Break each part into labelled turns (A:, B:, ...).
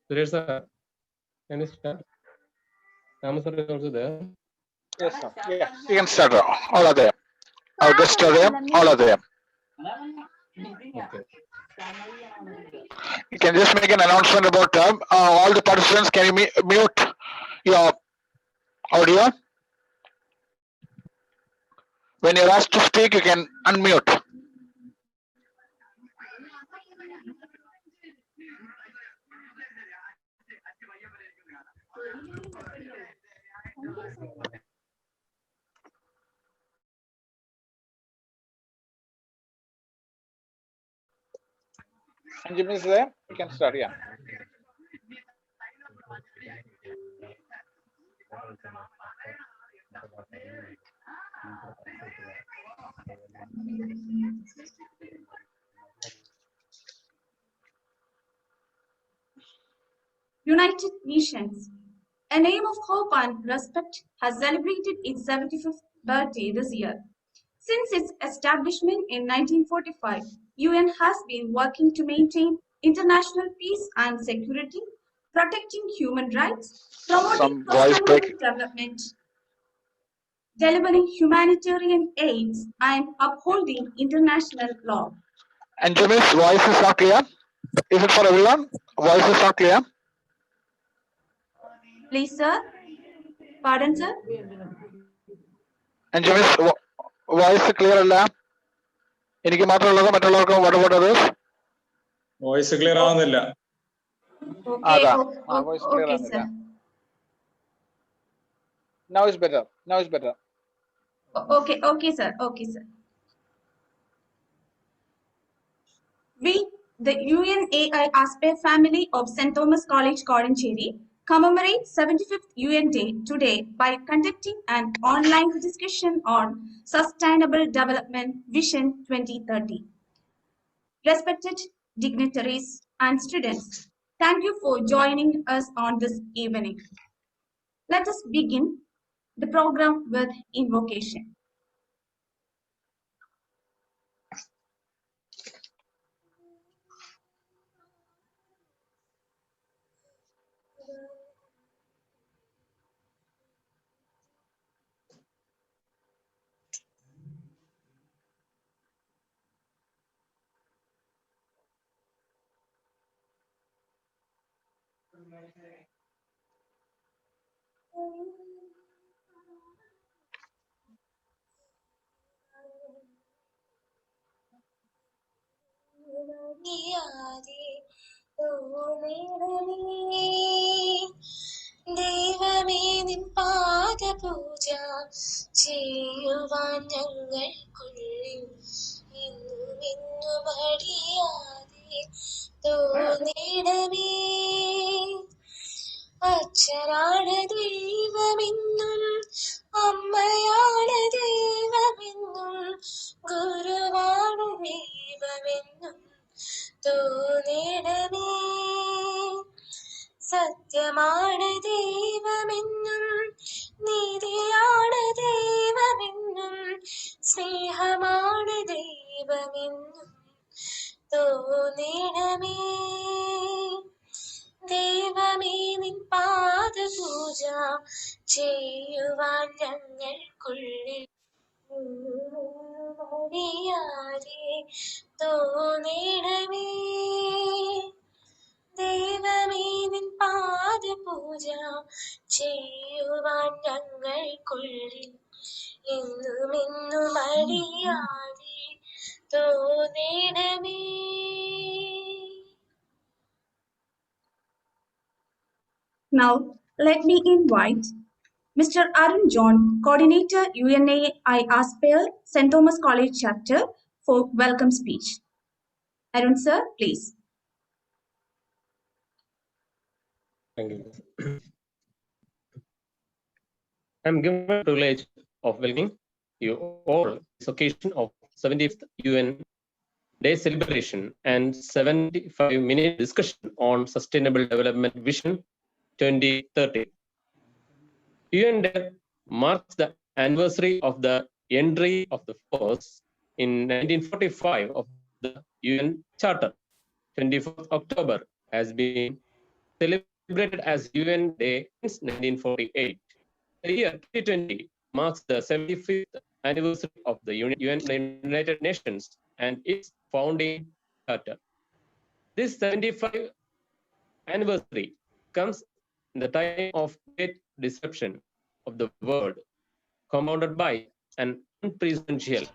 A: Suresh sir, can you start? Ram sir is also there.
B: Yes, sir. Yeah, you can start. All are there. Our guests are there. All are there.
A: Okay.
B: You can just make an announcement about all the participants. Can you mute your audio? When you're asked to speak, you can unmute. And Jimmy is there. You can start. Yeah.
C: United Nations, a name of hope and respect, has celebrated its 75th birthday this year. Since its establishment in 1945, UN has been working to maintain international peace and security, protecting human rights, promoting
B: Some voice
C: sustainable
B: break.
C: development, delivering humanitarian aid, and upholding international law.
B: And Jimmy's voice is not clear. Is it for everyone? Voice is not clear.
C: Please, sir. Pardon, sir.
B: And Jimmy's voice clear അല്ല എനിക്ക് മാത്രമുള്ളത് മറ്റുള്ളവർക്ക് what about others?
D: Voice clear ആവുന്നില്ല.
C: Okay,
B: voice clear
C: okay,
B: ആവുന്നില്ല.
C: sir.
B: Now is better. Now is better.
C: Okay, sir. Okay, sir. We, the UNAI-ASPIRE family of St. Thomas College, Kozhencherry, commemorate 75th UN Day today by conducting an online discussion on Sustainable Development Vision 2030. Respected dignitaries and students, thank you for joining us on this evening. Let us begin the program with invocation.
E: ദൈവമേ നിൻ പാദപൂജ ചെയ്യുവാൻ ഞങ്ങൾക്കുള്ളിൽ ഇന്നുമെന്നും അടിയാതെ തോന്നിടമേ. അച്ഛനാണ് ദൈവമെന്നും അമ്മയാണ് ദൈവമെന്നും ഗുരുവാണ് ദൈവമെന്നും തോന്നിടമേ. സത്യമാണ് ദൈവമെന്നും നീതിയാണ് ദൈവമെന്നും സ്നേഹമാണ് ദൈവമെന്നും തോന്നിടമേ. ദൈവമേ നിൻ പാദപൂജ ചെയ്യുവാൻ ഞങ്ങൾക്കുള്ളിൽ അറിയാതെ തോന്നിടമേ. ദൈവമേ നിൻ പാദപൂജ ചെയ്യുവാൻ ഞങ്ങൾക്കുള്ളിൽ എന്നുമെന്നും അറിയാതെ തോന്നിടമേ.
C: Now, let me invite Mr. Arun John, Coordinator UNAI-ASPIRE St. Thomas College Chapter, for welcome speech. Arun sir, please.
A: Thank you. I am given the privilege of welcoming you all on this occasion of 70th UN Day celebration and 75-minute discussion on Sustainable Development Vision 2030. UN Day marks the anniversary of the entry of the force in 1945 of the UN Charter. 24th October has been celebrated as UN Day since 1948. The year 2020 marks the 75th anniversary of the United Nations and its founding charter. This 75th anniversary comes in the time of great disruption of the world, compounded by an unprecedented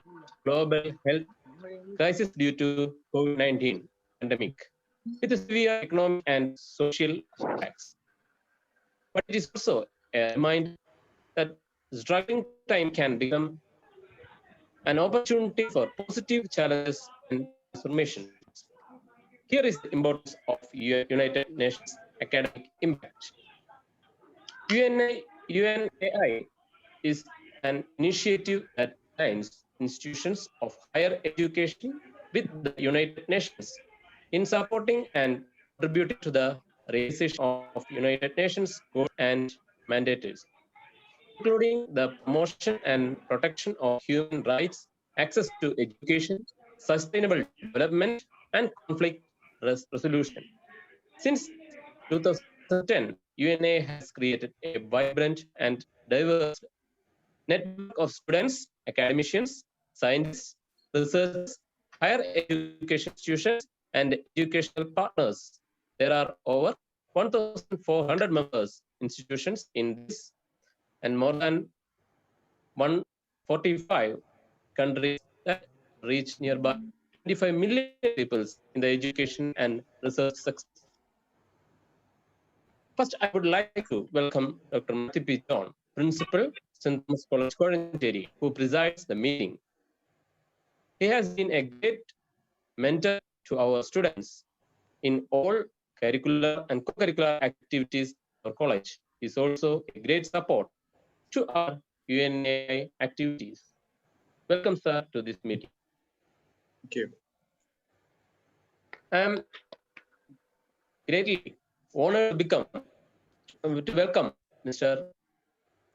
A: global health crisis due to COVID-19 pandemic, with severe economic and social impacts. But it is also a reminder that struggling time can become an opportunity for positive challenges and transformations. Here is the importance of United Nations academic impact. UNAI is an initiative that aligns institutions of higher education with the United Nations in supporting and contributing to the realization of United Nations goals and mandates, including the promotion and protection of human rights, access to education, sustainable development, and conflict resolution. Since 2010, UNA has created a vibrant and diverse network of students, academicians, scientists, researchers, higher education institutions, and educational partners. There are over 1,400 members institutions in this and more than 145 countries that reach nearby 25 million people in the education and research sector. First, I would like to welcome Dr. Matthew P. John, Principal, St. Thomas College, Kozhencherry, who presides the meeting. He has been a great mentor to our students in all curricular and co-curricular activities of our college. He is also a great support to our UNAI activities. Welcome, sir, to this meeting.
D: Thank you.
A: I am greatly honored to welcome Mr.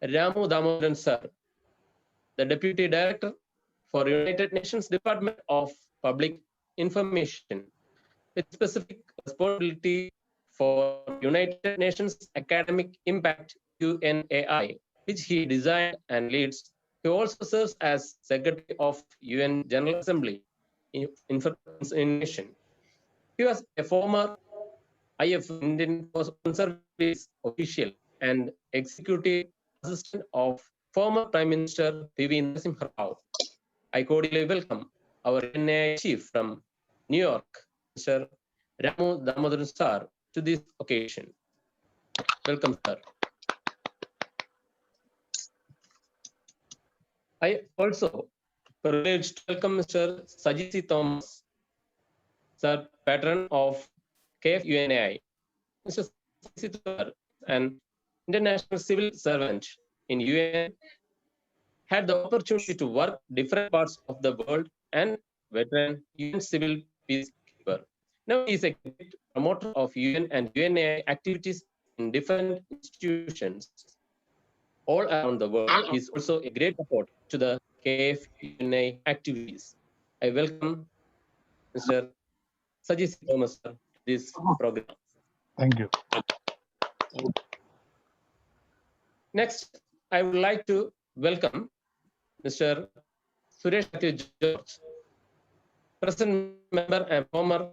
A: Ramu Damodaran, sir, the Deputy Director for United Nations Department of Public Information, with specific responsibility for United Nations Academic Impact UNAI, which he designed and leads. He also serves as Secretary of UN General Assembly Information. He was a former IF Indian Foreign Service official and executive assistant of former Prime Minister P.V. Narasimha Rao. I cordially welcome our UNAI chief from New York, Mr. Ramu Damodaran sir, to this occasion. Welcome, sir. I also privileged to welcome Mr. Sajisi Thomas, sir, patron of KFUNAI. Mr. Sajisi Thomas, an international civil servant in UN, had the opportunity to work different parts of the world and veteran UN civil peacekeeper. Now he is a great promoter of UN and UNAI activities in different institutions all around the world. He is also a great support to the KFUNAI activities. I welcome Mr. Sajis Thomas to this program.
F: Thank you.
A: Next, I would like to welcome Mr. Suresh George, present member and former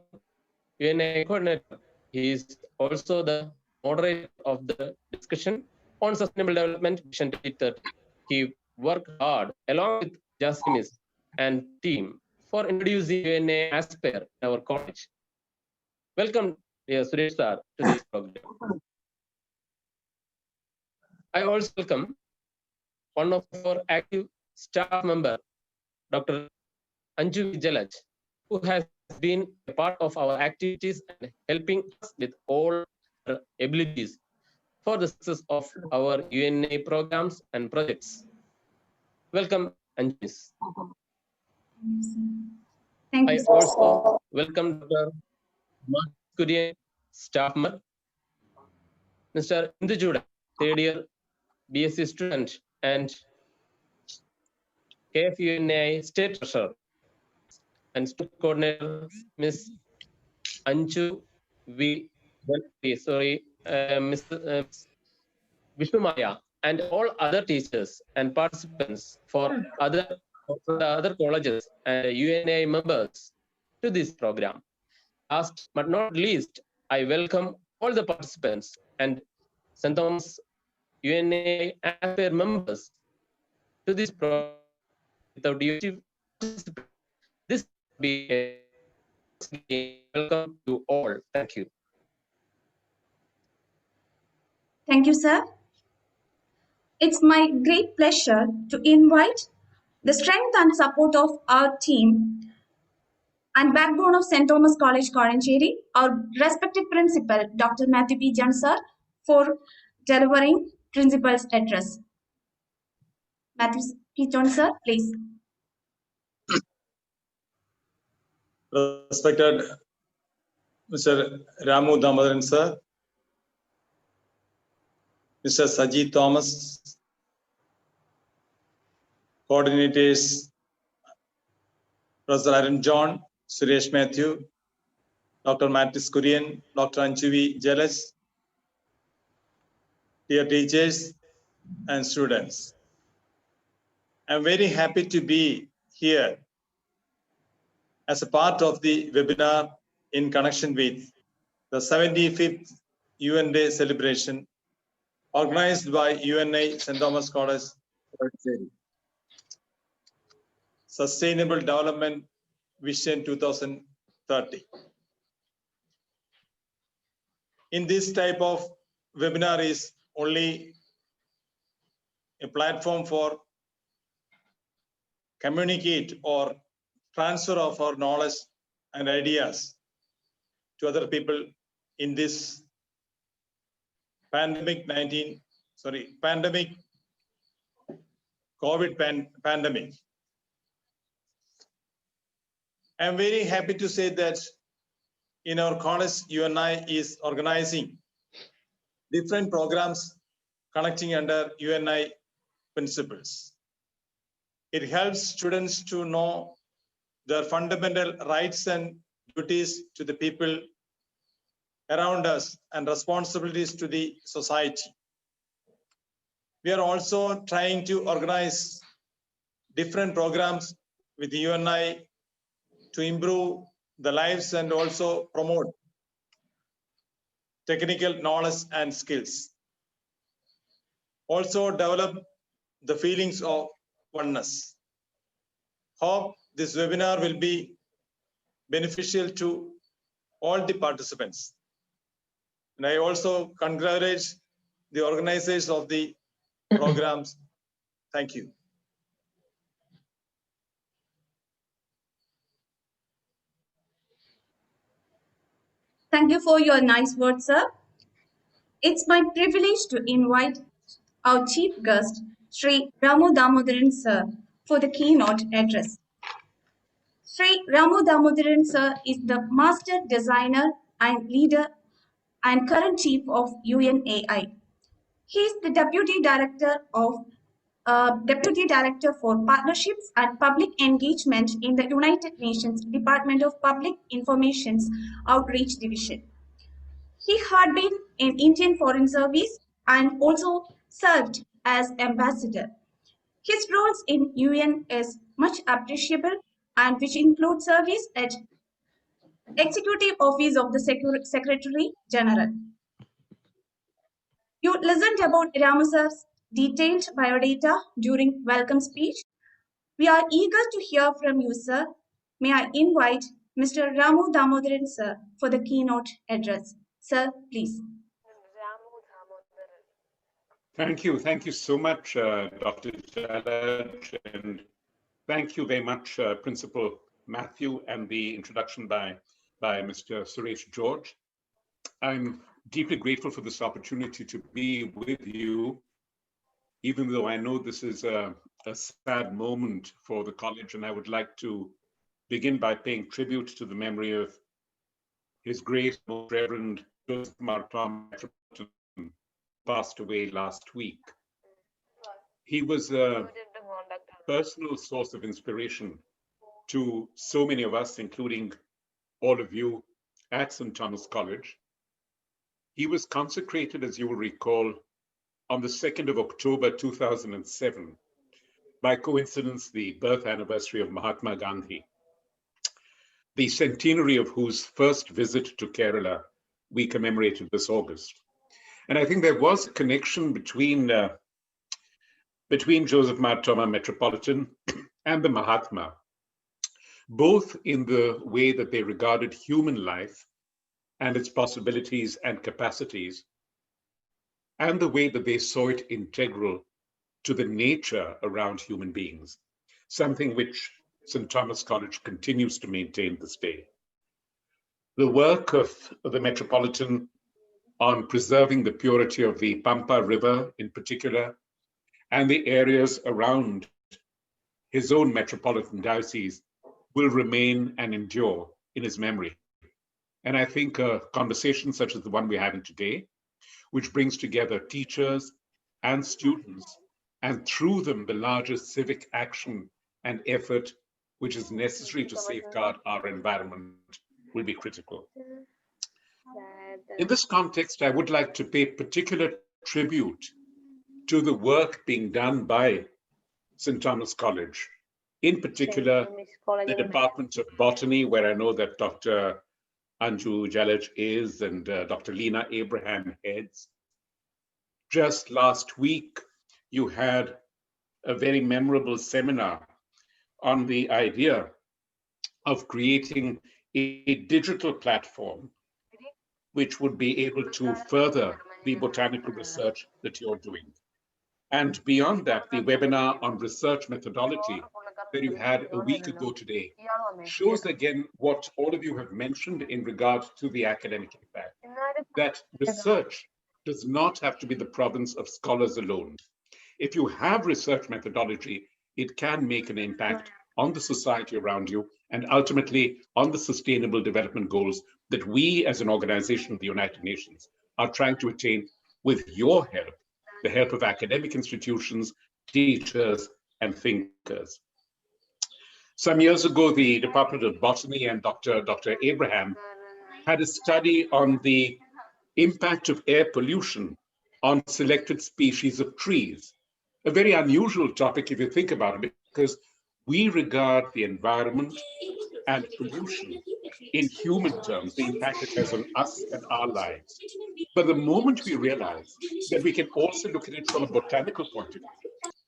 A: UNA coordinator. He is also the moderator of the discussion on sustainable development vision 2030. He worked hard along with Jasimis and team for introducing UNAI-ASPIRE in our college. Welcome, dear Suresh sir, to this program. I also welcome one of our active staff member, Dr. Anju Jalaj, who has been a part of our activities and helping us with all our abilities for the success of our UNA programs and projects. Welcome, Anju.
C: Thank
A: I
C: you, sir.
A: also welcome Dr. Mark Kurian, staff member, Mr. Indujuda, third year BSc student and KFUNAI State Treasurer, and Student Coordinator, Ms. Anju V. Mr. Vishnu Maya, and all other teachers and participants for the other colleges and UNA members to this program. Last but not least, I welcome all the participants and St. Thomas UNA-ASPIRE members to this program. Without you participate, this will be a welcome to all. Thank you.
C: Thank you, sir. It's my great pleasure to invite the strength and support of our team and backbone of St. Thomas College, Kozhencherry, our respected principal, Dr. Matthew P. John, sir, for delivering principal's address. Matthew P. John, sir, please.
D: Respected Mr. Ramu Damodaran sir, Mr. Sajid Thomas, coordinators, Professor Aaron John, Suresh Matthew, Dr. Mattis Kurian, Dr. Anjuvi Jealous, dear teachers and students. I'm very happy to be here as a part of the webinar in connection with the 75th UN Day celebration organized by UNI St. Thomas College, Kozhencherry. Sustainable Development Vision 2030. In this type of webinar is only a platform for communicate or transfer of our knowledge and ideas to other people in this pandemic COVID pandemic. I'm very happy to say that in our college, UNI is organizing different programs connecting under UNI principles. It helps students to know their fundamental rights and duties to the people around us and responsibilities to the society. We are also trying to organize different programs with the UNI to improve the lives and also promote technical knowledge and skills. Also develop the feelings of oneness. Hope this webinar will be beneficial to all the participants. And I also congratulate the organizers of the programs. Thank you.
C: Thank you for your nice words, sir. It's my privilege to invite our chief guest, Sri Ramu Damodaran, sir, for the keynote address. Sri Ramu Damodaran, sir, is the master designer and leader and current chief of UNAI. He is the Deputy Director for Partnerships and Public Engagement in the United Nations Department of Public Information's Outreach Division. He had been in Indian Foreign Service and also served as ambassador. His roles in UN is much appreciable and which include service at Executive Office of the Secretary General. You listened about Ramu sir's detailed biodata during welcome speech. We are eager to hear from you, sir. May I invite Mr. Ramu Damodaran, sir, for the keynote address. Sir, please.
F: Thank you so much, Dr. Jalaj, and thank you very much, Principal Matthew, and the introduction by Mr. Suresh George. I'm deeply grateful for this opportunity to be with you, even though I know this is a sad moment for the college, and I would like to begin by paying tribute to the memory of His Grace, Most Reverend Joseph Martin, passed away last week. He was a personal source of inspiration to so many of us, including all of you at St. Thomas College. He was consecrated, as you will recall, on the 2nd of October 2007, by coincidence, the birth anniversary of Mahatma Gandhi, the centenary of whose first visit to Kerala we commemorated this August. And I think there was a connection between Joseph Martoma Metropolitan and the Mahatma, both in the way that they regarded human life and its possibilities and capacities, and the way that they saw it integral to the nature around human beings, something which St. Thomas College continues to maintain this day. The work of the Metropolitan on preserving the purity of the Pampa River in particular, and the areas around his own metropolitan diocese will remain and endure in his memory. And I think a conversation such as the one we're having today, which brings together teachers and students, and through them the larger civic action and effort which is necessary to safeguard our environment, will be critical. In this context, I would like to pay particular tribute to the work being done by St. Thomas College, in particular, the Department of Botany, where I know that Dr. Anju Jalaj is and Dr. Lena Abraham heads. Just last week, you had a very memorable seminar on the idea of creating a digital platform which would be able to further the botanical research that you're doing. And beyond that, the webinar on research methodology that you had a week ago today shows again what all of you have mentioned in regard to the academic impact, that research does not have to be the province of scholars alone. If you have research methodology, it can make an impact on the society around you and ultimately on the sustainable development goals that we as an organization of the United Nations are trying to attain with your help, the help of academic institutions, teachers, and thinkers. Some years ago, the Department of Botany and Dr. Abraham had a study on the impact of air pollution on selected species of trees. A very unusual topic if you think about it, because we regard the environment and pollution in human terms, the impact it has on us and our lives. But the moment we realize that we can also look at it from a botanical point of view,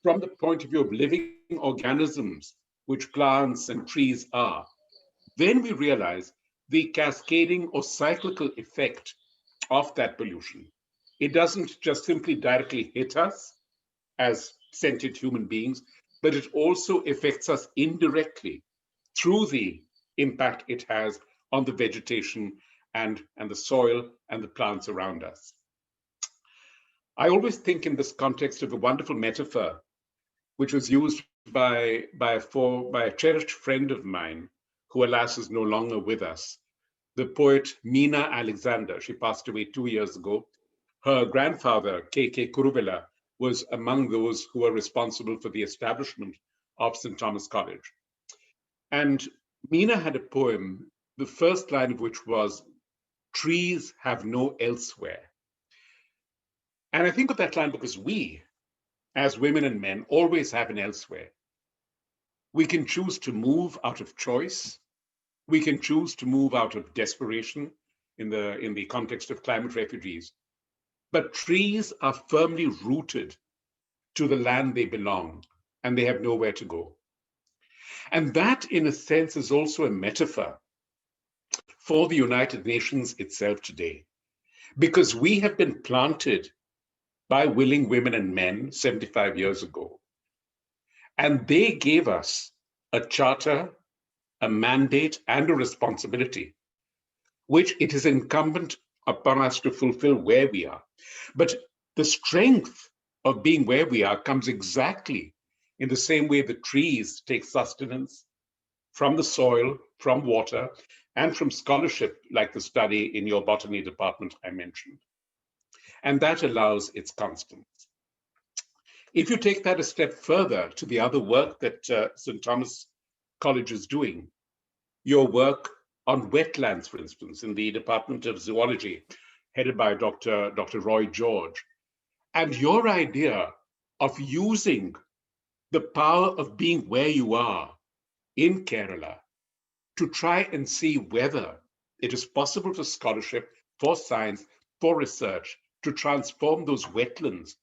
F: from the point of view of living organisms, which plants and trees are, then we realize the cascading or cyclical effect of that pollution. It doesn't just simply directly hit us as sentient human beings, but it also affects us indirectly through the impact it has on the vegetation and the soil and the plants around us. I always think in this context of a wonderful metaphor, which was used by a cherished friend of mine, who alas is no longer with us, the poet Meena Alexander. She passed away 2 years ago. Her grandfather, K.K. Kuruvela, was among those who were responsible for the establishment of St. Thomas College. And Meena had a poem, the first line of which was, "Trees have no elsewhere." And I think of that line because we, as women and men, always have an elsewhere. We can choose to move out of choice. We can choose to move out of desperation in the context of climate refugees. But trees are firmly rooted to the land they belong, and they have nowhere to go. And that, in a sense, is also a metaphor for the United Nations itself today, because we have been planted by willing women and men 75 years ago. And they gave us a charter, a mandate, and a responsibility, which it is incumbent upon us to fulfill where we are. But the strength of being where we are comes exactly in the same way the trees take sustenance from the soil, from water, and from scholarship, like the study in your botany department I mentioned. And that allows its constance. If you take that a step further to the other work that St. Thomas College is doing, your work on wetlands, for instance, in the Department of Zoology, headed by Dr. Roy George. And your idea of using the power of being where you are in Kerala to try and see whether it is possible for scholarship, for science, for research to transform those wetlands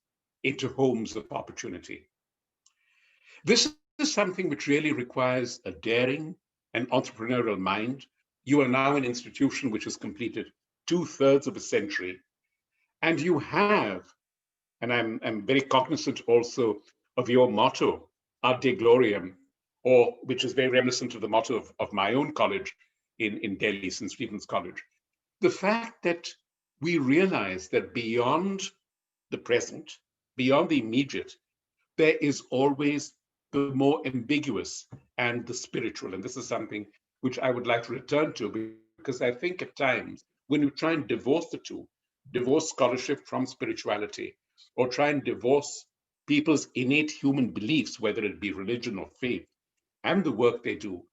F: into homes of opportunity. This is something which really requires a daring and entrepreneurial mind. You are now an institution which has completed 2/3 of a century, and you have, and I'm very cognizant also of your motto, Ad De Gloriam, or which is very reminiscent of the motto of my own college in Delhi, St. Stephen's College. The fact that we realize that beyond the present, beyond the immediate, there is always the more ambiguous and the spiritual. And this is something which I would like to return to, because I think at times when you try and divorce the two, divorce scholarship from spirituality, or try and divorce people's innate human beliefs, whether it be religion or faith, and the work they do,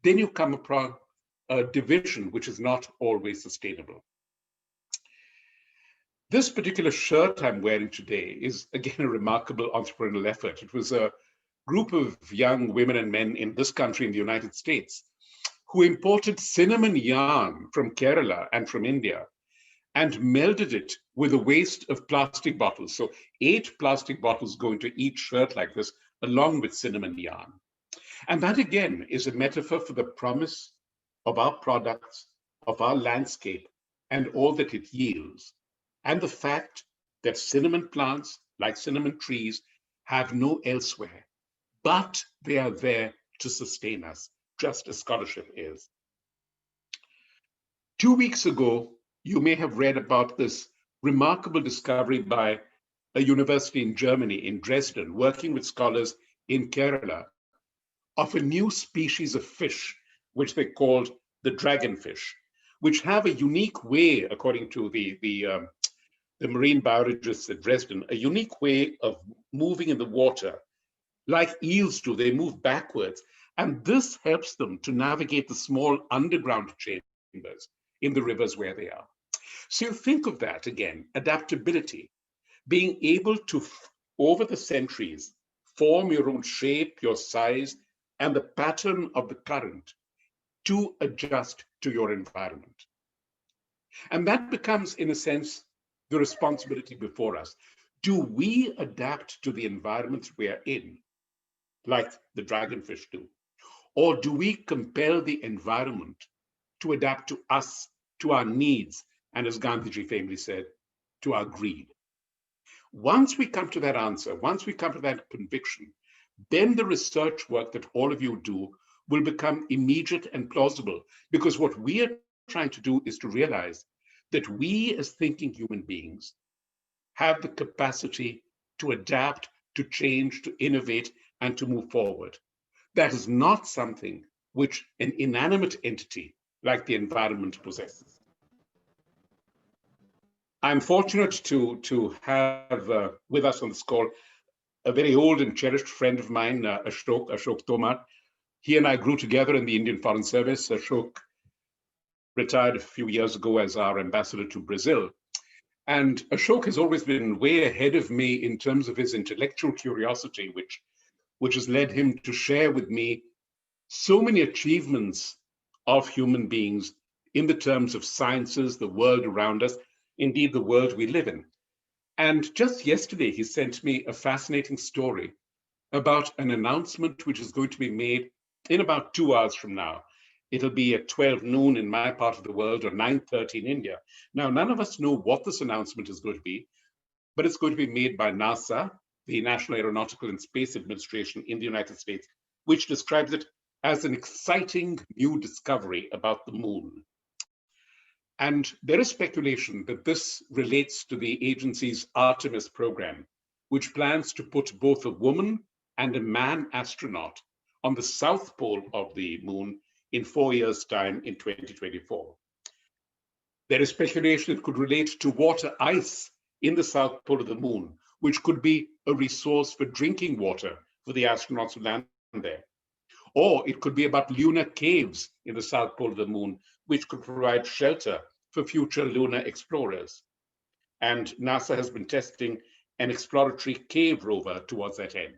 F: then you come upon a division which is not always sustainable. This particular shirt I'm wearing today is, again, a remarkable entrepreneurial effort. It was a group of young women and men in this country, in the United States, who imported cinnamon yarn from Kerala and from India and melded it with a waste of plastic bottles. So 8 plastic bottles go into each shirt like this, along with cinnamon yarn. And that, again, is a metaphor for the promise of our products, of our landscape, and all that it yields. And the fact that cinnamon plants, like cinnamon trees, have no elsewhere, but they are there to sustain us, just as scholarship is. 2 weeks ago, you may have read about this remarkable discovery by a university in Germany, in Dresden, working with scholars in Kerala, of a new species of fish, which they called the dragonfish, which have a unique way, according to the marine biologists at Dresden, a unique way of moving in the water. Like eels do, they move backwards. And this helps them to navigate the small underground chambers in the rivers where they are. So you think of that again, adaptability, being able to, over the centuries, form your own shape, your size, and the pattern of the current to adjust to your environment. And that becomes, in a sense, the responsibility before us. Do we adapt to the environments we are in, like the dragonfish do? Or do we compel the environment to adapt to us, to our needs, and as Gandhiji famously said, to our greed? Once we come to that answer, once we come to that conviction, then the research work that all of you do will become immediate and plausible, because what we are trying to do is to realize that we as thinking human beings have the capacity to adapt, to change, to innovate, and to move forward. That is not something which an inanimate entity like the environment possesses. I'm fortunate to have with us on this call a very old and cherished friend of mine, Ashok Tomar. He and I grew together in the Indian Foreign Service. Ashok retired a few years ago as our ambassador to Brazil. And Ashok has always been way ahead of me in terms of his intellectual curiosity, which has led him to share with me so many achievements of human beings in the terms of sciences, the world around us, indeed the world we live in. And just yesterday, he sent me a fascinating story about an announcement which is going to be made in about 2 hours from now. It'll be at 12 noon in my part of the world, or 9:30 in India. Now, none of us know what this announcement is going to be, but it's going to be made by NASA, the National Aeronautical and Space Administration in the United States, which describes it as an exciting new discovery about the moon. And there is speculation that this relates to the agency's Artemis program, which plans to put both a woman and a man astronaut on the south pole of the moon in 4 years' time in 2024. There is speculation it could relate to water ice in the south pole of the moon, which could be a resource for drinking water for the astronauts who land there. Or it could be about lunar caves in the south pole of the moon, which could provide shelter for future lunar explorers. And NASA has been testing an exploratory cave rover towards that end.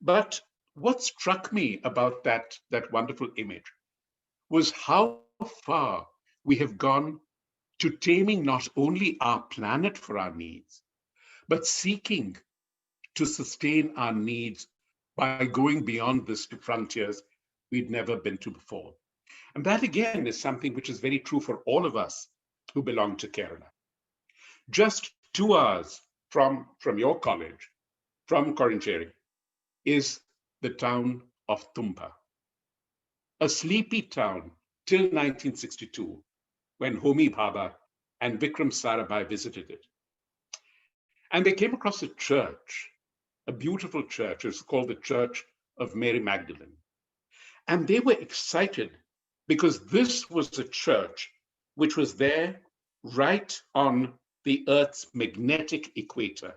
F: But what struck me about that wonderful image was how far we have gone to taming not only our planet for our needs, but seeking to sustain our needs by going beyond this to frontiers we'd never been to before. And that again is something which is very true for all of us who belong to Kerala. Just 2 hours from your college, from Kozhencherry, is the town of Tumpa, a sleepy town till 1962, when Homi Bhabha and Vikram Sarabhai visited it. And they came across a church, a beautiful church. It's called the Church of Mary Magdalene. And they were excited because this was a church which was there right on the Earth's magnetic equator.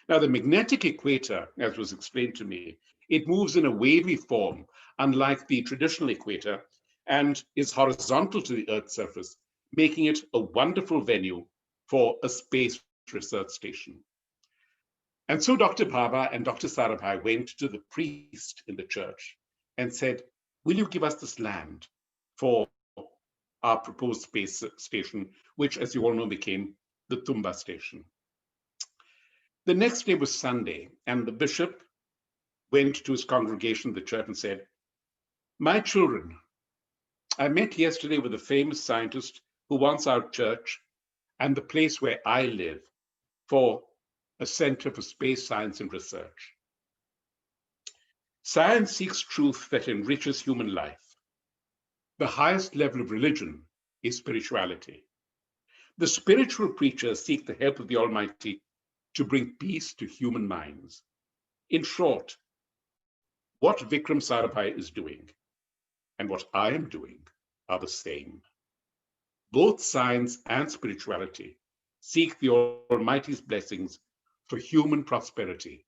F: Now, the magnetic equator, as was explained to me, it moves in a wavy form, unlike the traditional equator, and is horizontal to the Earth's surface, making it a wonderful venue for a space research station. And so Dr. Bhabha and Dr. Sarabhai went to the priest in the church and said, will you give us this land for our proposed space station, which, as you all know, became the Tumba station. The next day was Sunday, and the bishop went to his congregation, the church, and said, my children, I met yesterday with a famous scientist who wants our church and the place where I live for a center for space science and research. Science seeks truth that enriches human life. The highest level of religion is spirituality. The spiritual preachers seek the help of the Almighty to bring peace to human minds. In short, what Vikram Sarabhai is doing and what I am doing are the same. Both science and spirituality seek the Almighty's blessings for human prosperity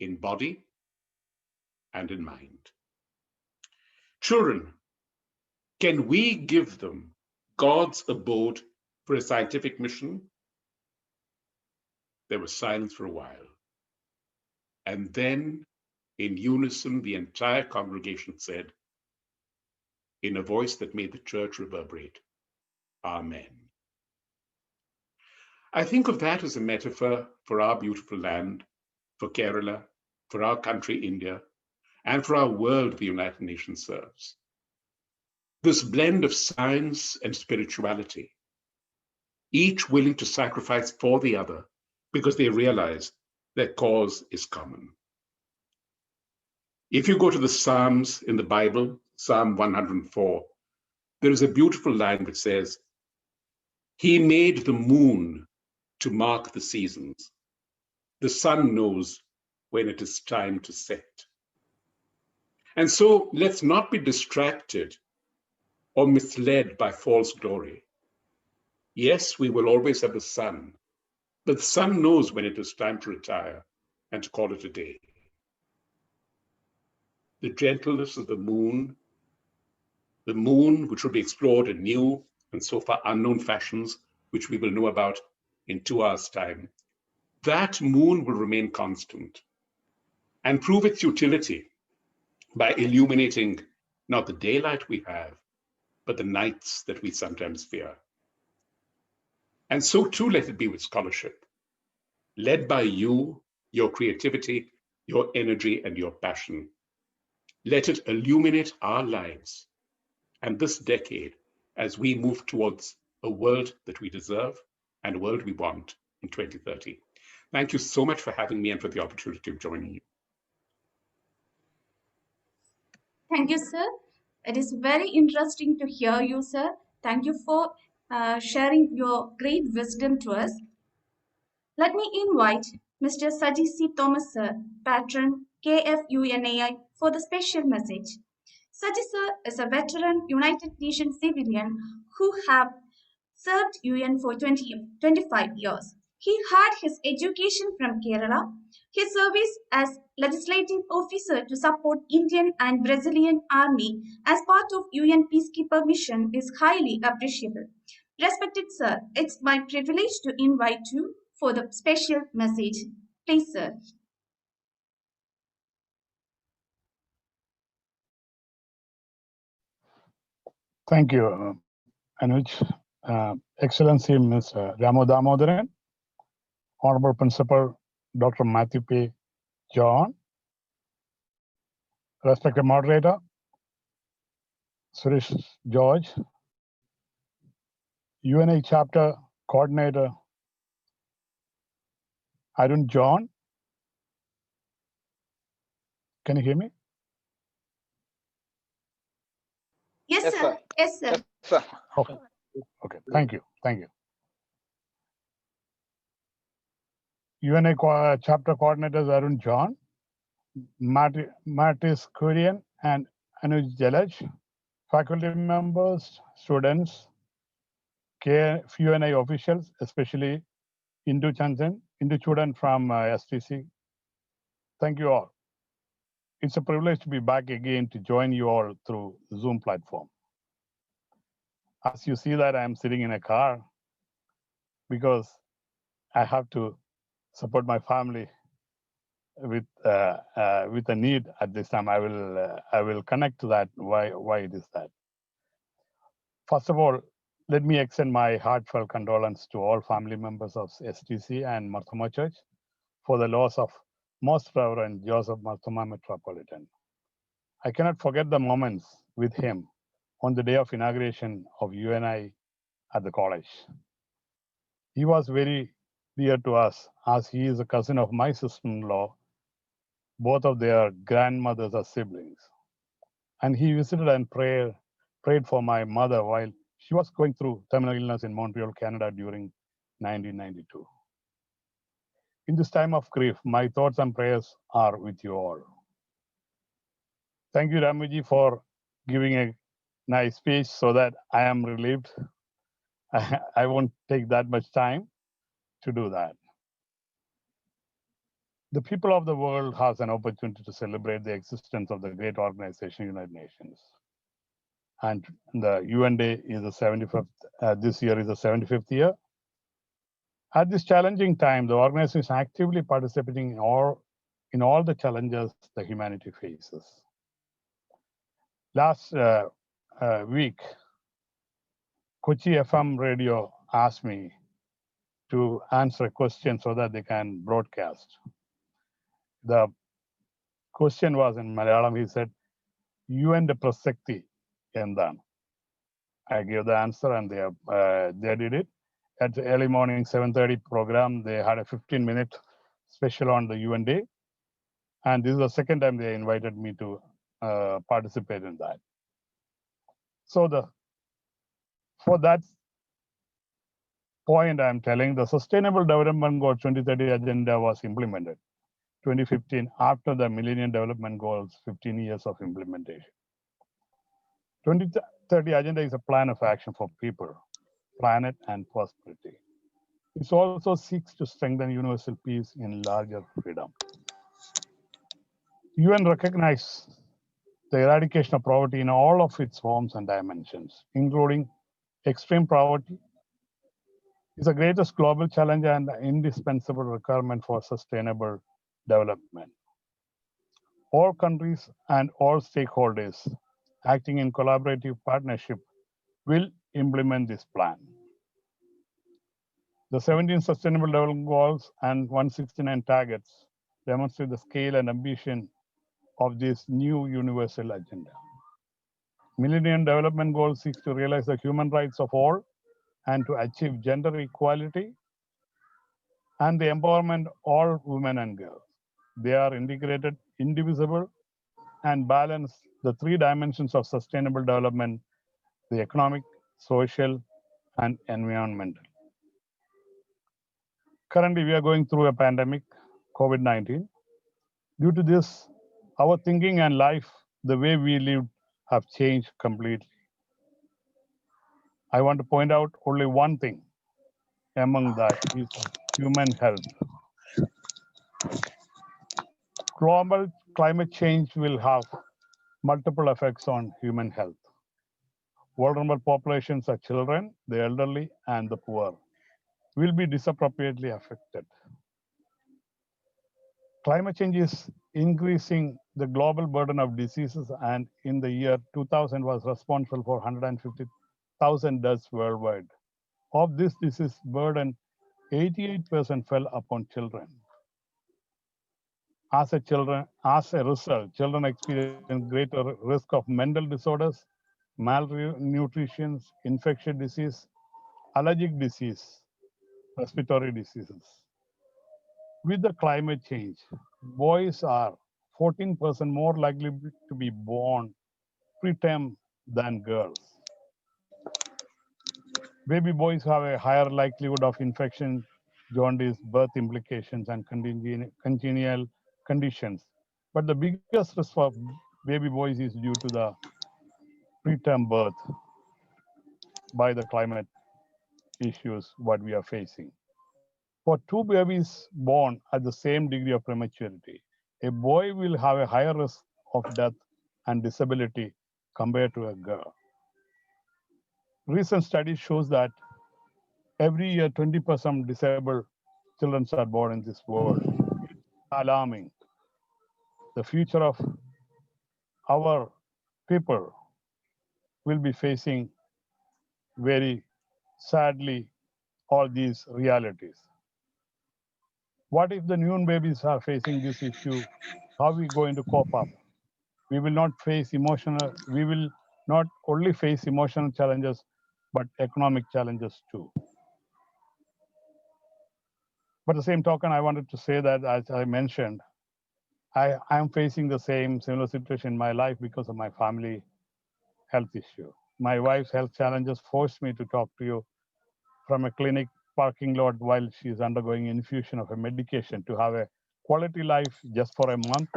F: in body and in mind. Children, can we give them God's abode for a scientific mission? There was silence for a while. And then, in unison, the entire congregation said, in a voice that made the church reverberate, Amen. I think of that as a metaphor for our beautiful land, for Kerala, for our country, India, and for our world the United Nations serves. This blend of science and spirituality, each willing to sacrifice for the other because they realize their cause is common. If you go to the Psalms in the Bible, Psalm 104, there is a beautiful line which says, He made the moon to mark the seasons. The sun knows when it is time to set. And so let's not be distracted or misled by false glory. Yes, we will always have the sun, but the sun knows when it is time to retire and to call it a day. The gentleness of the moon which will be explored in new and so far unknown fashions, which we will know about in 2 hours' time, that moon will remain constant and prove its utility by illuminating not the daylight we have, but the nights that we sometimes fear. And so too let it be with scholarship, led by you, your creativity, your energy, and your passion. Let it illuminate our lives and this decade as we move towards a world that we deserve and a world we want in 2030. Thank you so much for having me and for the opportunity of joining you.
C: Thank you, sir. It is very interesting to hear you, sir. Thank you for sharing your great wisdom to us. Let me invite Mr. Saji C. Thomas, sir, patron KFUNAI, for the special message. Saji, sir, is a veteran United Nations civilian who have served UN for 25 years. He had his education from Kerala. His service as legislative officer to support Indian and Brazilian Army as part of UN peacekeeper mission is highly appreciable. Respected sir, it's my privilege to invite you for the special message. Please, sir.
G: Thank you, Anuj. Excellency Ms. Ramo Damodaran, Honorable Principal Dr. Matthew P. John, respected moderator, Suresh George, UNI Chapter Coordinator, Arun John. Can you hear me?
C: Yes,
B: Yes,
C: sir.
B: sir.
C: Yes, sir.
B: Yes, sir.
G: Okay. Okay. Thank you. Thank you. UNI Chapter Coordinators Arun John, Martis Kurian, and Anuj Jalaj, faculty members, students, UNI officials, especially Indu Chudan from STC. Thank you all. It's a privilege to be back again to join you all through Zoom platform. As you see that I'm sitting in a car because I have to support my family with a need at this time. I will connect to that why it is that. First of all, let me extend my heartfelt condolence to all family members of STC and Marthoma Church for the loss of Most Reverend Joseph Marthoma Metropolitan. I cannot forget the moments with him on the day of inauguration of UNI at the college. He was very dear to us as he is a cousin of my sister-in-law. Both of their grandmothers are siblings. And he visited and prayed for my mother while she was going through terminal illness in Montreal, Canada during 1992. In this time of grief, my thoughts and prayers are with you all. Thank you, Ramuji, for giving a nice speech so that I am relieved. I won't take that much time to do that. The people of the world has an opportunity to celebrate the existence of the great organization, United Nations. And the UN Day is the 75th, this year is the 75th year. At this challenging time, the organization is actively participating in all the challenges the humanity faces. Last week, Kochi FM radio asked me to answer a question so that they can broadcast. The question was in Malayalam. He said, "UN Prasakti endan." I gave the answer and they did it. At the early morning 7:30 program, they had a 15-minute special on the UN Day. And this is the second time they invited me to participate in that. So for that point, I'm telling the Sustainable Development Goal 2030 agenda was implemented 2015 after the Millennium Development Goals 15 years of implementation. 2030 agenda is a plan of action for people, planet, and prosperity. It also seeks to strengthen universal peace in larger freedom. UN recognizes the eradication of poverty in all of its forms and dimensions, including extreme poverty, is the greatest global challenge and an indispensable requirement for sustainable development. All countries and all stakeholders acting in collaborative partnership will implement this plan. The 17 Sustainable Development Goals and 169 targets demonstrate the scale and ambition of this new universal agenda. Millennium Development Goals seeks to realize the human rights of all and to achieve gender equality and the empowerment of all women and girls. They are integrated, indivisible, and balance the three dimensions of sustainable development: the economic, social, and environmental. Currently, we are going through a pandemic, COVID-19. Due to this, our thinking and life, the way we live, have changed completely. I want to point out only one thing among that is human health. Global climate change will have multiple effects on human health. Vulnerable populations are children, the elderly, and the poor will be disproportionately affected. Climate change is increasing the global burden of diseases, and in the year 2000 was responsible for 150,000 deaths worldwide. Of this disease burden, 88% fell upon children. As a result, children experience greater risk of mental disorders, malnutrition, infectious disease, allergic disease, respiratory diseases. With the climate change, boys are 14% more likely to be born preterm than girls. Baby boys have a higher likelihood of infection, jaundice, birth implications, and congenital conditions. But the biggest risk for baby boys is due to the preterm birth by the climate issues what we are facing. For two babies born at the same degree of prematurity, a boy will have a higher risk of death and disability compared to a girl. Recent study shows that every year 20% disabled children are born in this world. Alarming. The future of our people will be facing very sadly all these realities. What if the newborn babies are facing this issue? How are we going to cope up? We will not only face emotional challenges, but economic challenges too. But the same token, I wanted to say that, as I mentioned, I am facing the similar situation in my life because of my family health issue. My wife's health challenges forced me to talk to you from a clinic parking lot while she's undergoing infusion of a medication to have a quality life just for a month,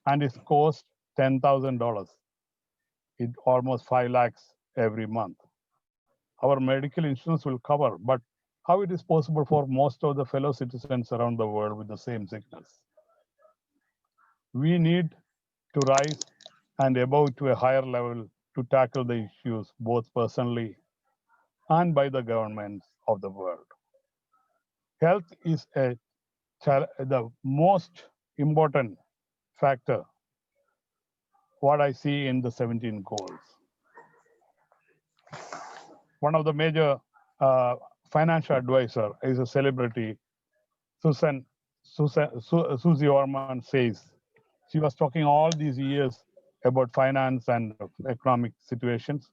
G: and it cost $10,000. It almost 5 lakhs every month. Our medical insurance will cover, but how it is possible for most of the fellow citizens around the world with the same sickness? We need to rise and above to a higher level to tackle the issues both personally and by the governments of the world. Health is the most important factor, what I see in the 17 goals. One of the major financial advisor is a celebrity, Susie Orman says. She was talking all these years about finance and economic situations.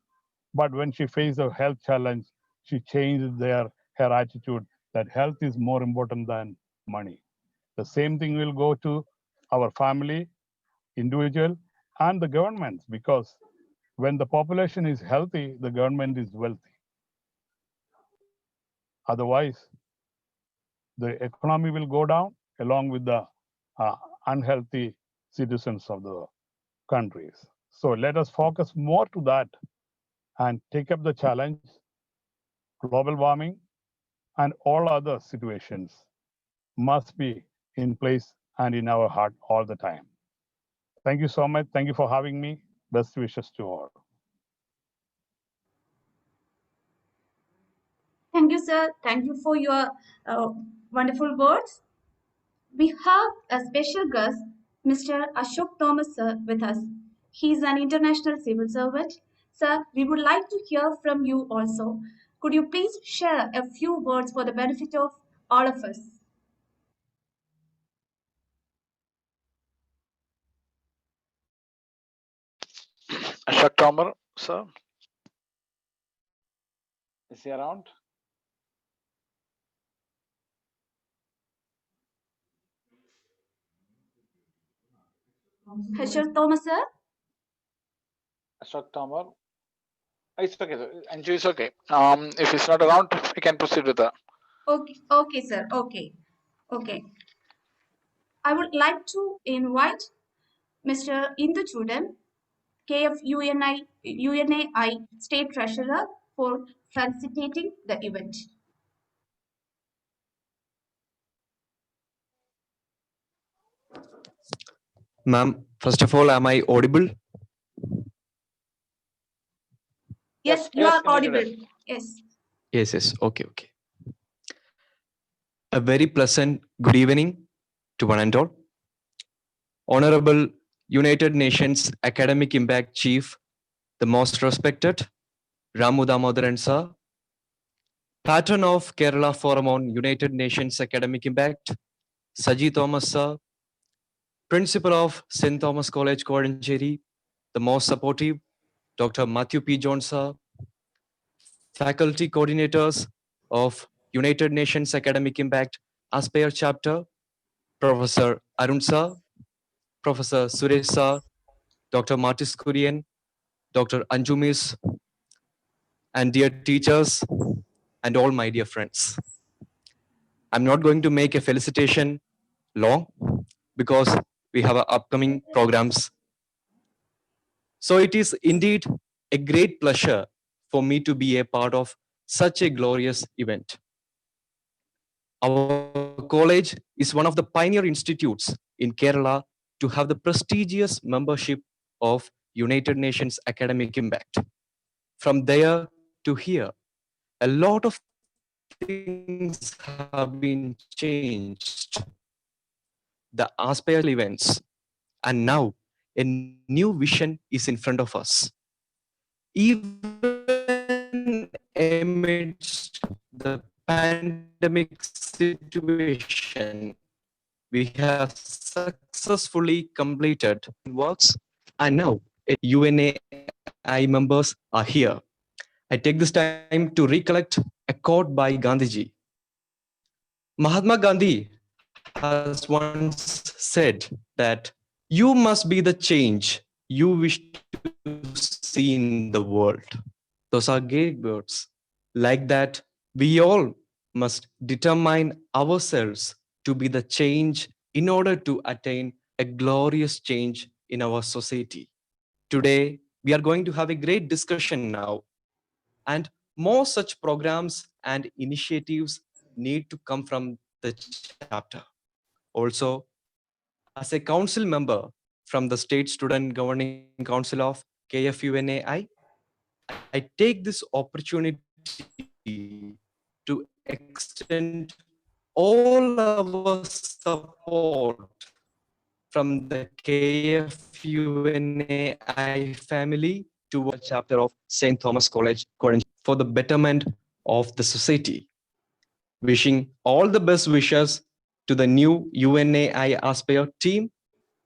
G: But when she faced a health challenge, she changed her attitude that health is more important than money. The same thing will go to our family, individual, and the governments, because when the population is healthy, the government is wealthy. Otherwise, the economy will go down along with the unhealthy citizens of the countries. So let us focus more to that and take up the challenge. Global warming and all other situations must be in place and in our heart all the time. Thank you so much. Thank you for having me. Best wishes to all.
C: Thank you, sir. Thank you for your wonderful words. We have a special guest, Mr. Ashok Thomas, sir, with us. He is an international civil servant. Sir, we would like to hear from you also. Could you please share a few words for the benefit of all of us?
B: Ashok Tomar, sir. Is he around?
C: Ashok Thomas, sir?
B: Ashok Tomar. It's okay, sir. Anju is okay. If he's not around, we can proceed with that.
C: Okay, sir. Okay. I would like to invite Mr. Induchudan, KF UNAI State Treasurer, for facilitating the event.
H: Ma'am, first of all, am I audible?
C: Yes, you are
B: Indra
C: audible.
B: Judan.
C: Yes.
H: Yes. Okay. A very pleasant good evening to one and all. Honorable United Nations Academic Impact Chief, the most respected Ramu Damodaran sir, patron of Kerala Forum on United Nations Academic Impact, Saji Thomas sir, principal of St. Thomas College, Kozhencherry, the most supportive, Dr. Matthew P. Jones sir, faculty coordinators of United Nations Academic Impact ASPIRE Chapter, Professor Arun sir, Professor Suresh sir, Dr. Martis Kurian, Dr. Anjumis, and dear teachers, and all my dear friends. I'm not going to make a felicitation long because we have upcoming programs. So it is indeed a great pleasure for me to be a part of such a glorious event. Our college is one of the pioneer institutes in Kerala to have the prestigious membership of United Nations Academic Impact. From there to here, a lot of things have been changed. The aspirational events, and now a new vision is in front of us. Even amidst the pandemic situation, we have successfully completed works, and now UNAI members are here. I take this time to recollect a quote by Gandhiji. Mahatma Gandhi has once said that you must be the change you wish to see in the world. Those are great words. Like that, we all must determine ourselves to be the change in order to attain a glorious change in our society. Today, we are going to have a great discussion now, and more such programs and initiatives need to come from the chapter. Also, as a council member from the State Student Governing Council of KFUNAI, I take this opportunity to extend all our support from the KFUNAI family to a chapter of St. Thomas College for the betterment of the society. Wishing all the best wishes to the new UNAI-ASPIRE team.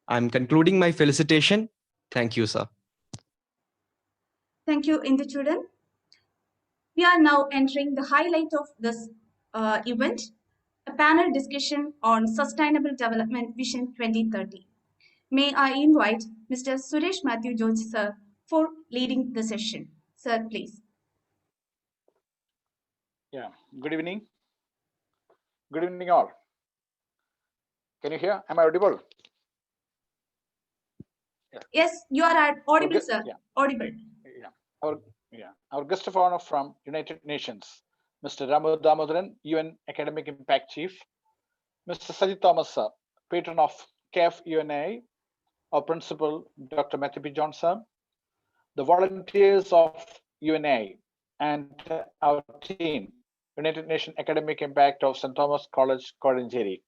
H: I'm concluding my felicitation. Thank you, sir.
C: Thank you, Indra Judan. We are now entering the highlight of this event, a panel discussion on Sustainable Development Vision 2030. May I invite Mr. Suresh Matthew George, sir, for leading the session. Sir, please.
B: Yeah, good evening. Good evening, all. Can you hear? Am I audible?
C: Yes, you are audible,
B: Okay,
C: sir.
B: yeah.
C: Audible.
B: Our guest of honor from United Nations, Mr. Ramu Damodaran, UN Academic Impact Chief, Mr. Sajid Thomas, sir, patron of KFUNAI, our principal, Dr. Matthew P. Johnson, the volunteers of UNAI, and our team, United Nations Academic Impact of St. Thomas College, Kozhencherry.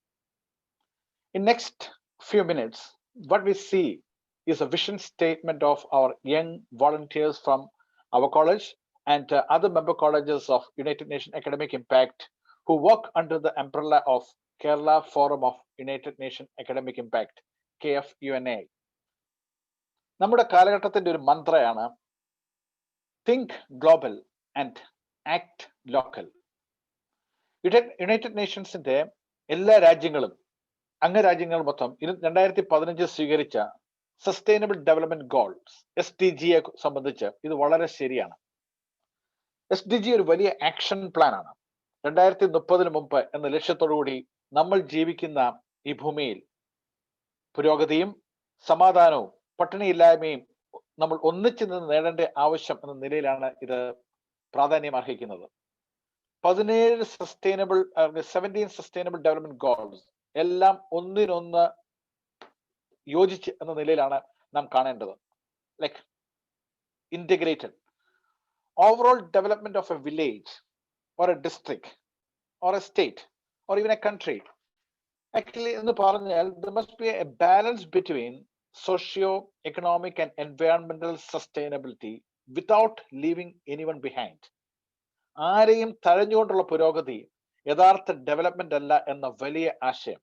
B: In next few minutes, what we see is a vision statement of our young volunteers from our college and other member colleges of United Nations Academic Impact who work under the umbrella of Kerala Forum of United Nations Academic Impact, KFUNA. നമ്മുടെ കാലഘട്ടത്തിന്റെ ഒരു മന്ത്രയാണ് think global and act local. United നേഷൻസിന്റെ എല്ലാ രാജ്യങ്ങളും അംഗരാജ്യങ്ങൾ മൊത്തം 2015 സ്വീകരിച്ച സസ്റ്റൈനബിൾ ഡെവലപ്മെന്റ് ഗോൾസ് SDGയെ സംബന്ധിച്ച് ഇത് വളരെ ശരിയാണ്. SDG ഒരു വലിയ ആക്ഷൻ പ്ലാൻ ആണ്. 2030 മുമ്പ് എന്ന ലക്ഷ്യത്തോടുകൂടി നമ്മൾ ജീവിക്കുന്ന ഈ ഭൂമിയിൽ പുരോഗതിയും സമാധാനവും പട്ടിണിയില്ലായ്മയും നമ്മൾ ഒന്നിച്ചു നിന്ന് നേടേണ്ട ആവശ്യം എന്ന നിലയിലാണ് ഇത് പ്രാധാന്യം അർഹിക്കുന്നത്. 17 സസ്റ്റൈനബിൾ ഡെവലപ്മെന്റ് ഗോൾസ് എല്ലാം ഒന്നിനൊന്ന് യോജിച്ച് എന്ന നിലയിലാണ് നാം കാണേണ്ടത്. Like integrated. Overall development of a village or a district or a state or even a country. Actually, in the parallel, there must be a balance between socio-economic and environmental sustainability without leaving anyone behind. ആരെയും തഴഞ്ഞുകൊണ്ടുള്ള പുരോഗതി യഥാർത്ഥ development അല്ല എന്ന വലിയ ആശയം.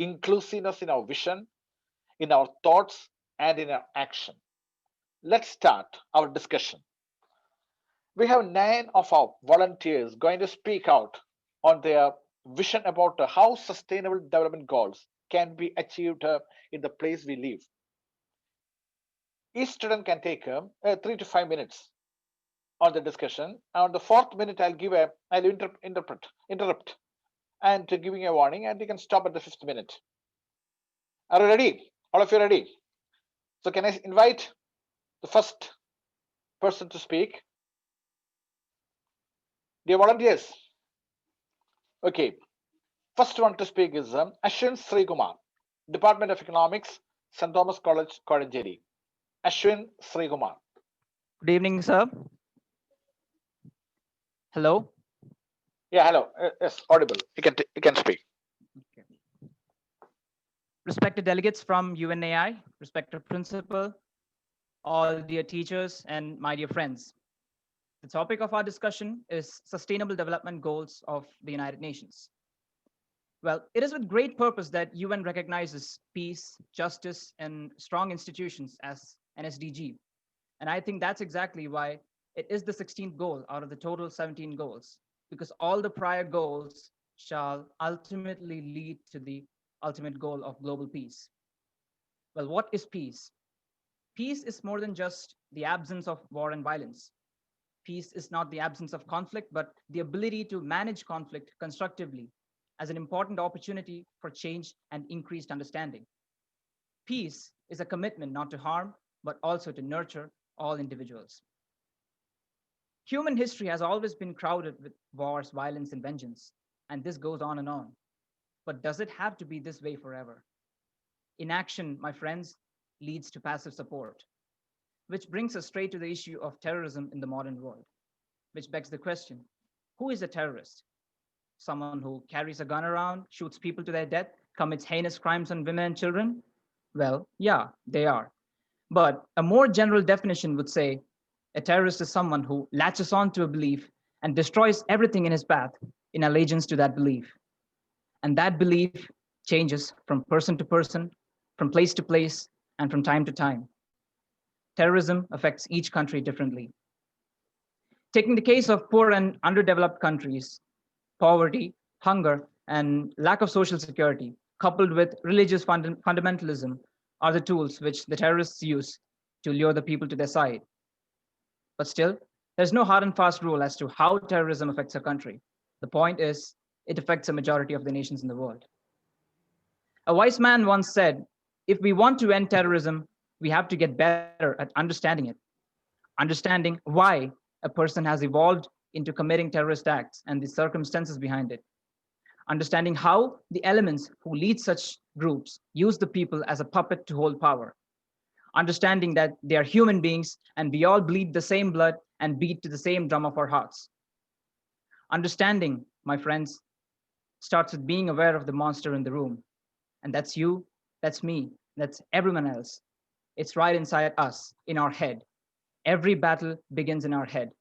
B: Inclusiveness in our vision, in our thoughts, and in our action. Let's start our discussion. We have 9 of our volunteers going to speak out on their vision about how sustainable development goals can be achieved in the place we live. Each student can take 3 to 5 minutes on the discussion. On the 4th minute, I'll interrupt and giving a warning, and you can stop at the 5th minute. Are you ready? All of you ready? So can I invite the first person to speak? Dear volunteers. Okay. First one to speak is Ashwin Srikumar, Department of Economics, St. Thomas College, Kozhencherry. Ashwin Srikumar.
I: Good evening, sir. Hello.
B: Yeah, hello. Yes, audible. You can speak.
I: Okay. Respected delegates from UNAI, respected principal, all dear teachers, and my dear friends. The topic of our discussion is Sustainable Development Goals of the United Nations. Well, it is with great purpose that UN recognizes peace, justice, and strong institutions as an SDG. And I think that's exactly why it is the 16th goal out of the total 17 goals, because all the prior goals shall ultimately lead to the ultimate goal of global peace. Well, what is peace? Peace is more than just the absence of war and violence. Peace is not the absence of conflict, but the ability to manage conflict constructively as an important opportunity for change and increased understanding. Peace is a commitment not to harm, but also to nurture all individuals. Human history has always been crowded with wars, violence, and vengeance, and this goes on and on. But does it have to be this way forever? Inaction, my friends, leads to passive support, which brings us straight to the issue of terrorism in the modern world, which begs the question, who is a terrorist? Someone who carries a gun around, shoots people to their death, commits heinous crimes on women and children? Well, yeah, they are. But a more general definition would say a terrorist is someone who latches on to a belief and destroys everything in his path in allegiance to that belief. And that belief changes from person to person, from place to place, and from time to time. Terrorism affects each country differently. Taking the case of poor and underdeveloped countries, poverty, hunger, and lack of social security, coupled with religious fundamentalism, are the tools which the terrorists use to lure the people to their side. But still, there's no hard and fast rule as to how terrorism affects a country. The point is, it affects a majority of the nations in the world. A wise man once said, if we want to end terrorism, we have to get better at understanding it. Understanding why a person has evolved into committing terrorist acts and the circumstances behind it. Understanding how the elements who lead such groups use the people as a puppet to hold power. Understanding that they are human beings and we all bleed the same blood and beat to the same drum of our hearts. Understanding, my friends, starts with being aware of the monster in the room. And that's you, that's me, that's everyone else. It's right inside us, in our head. Every battle begins in our head.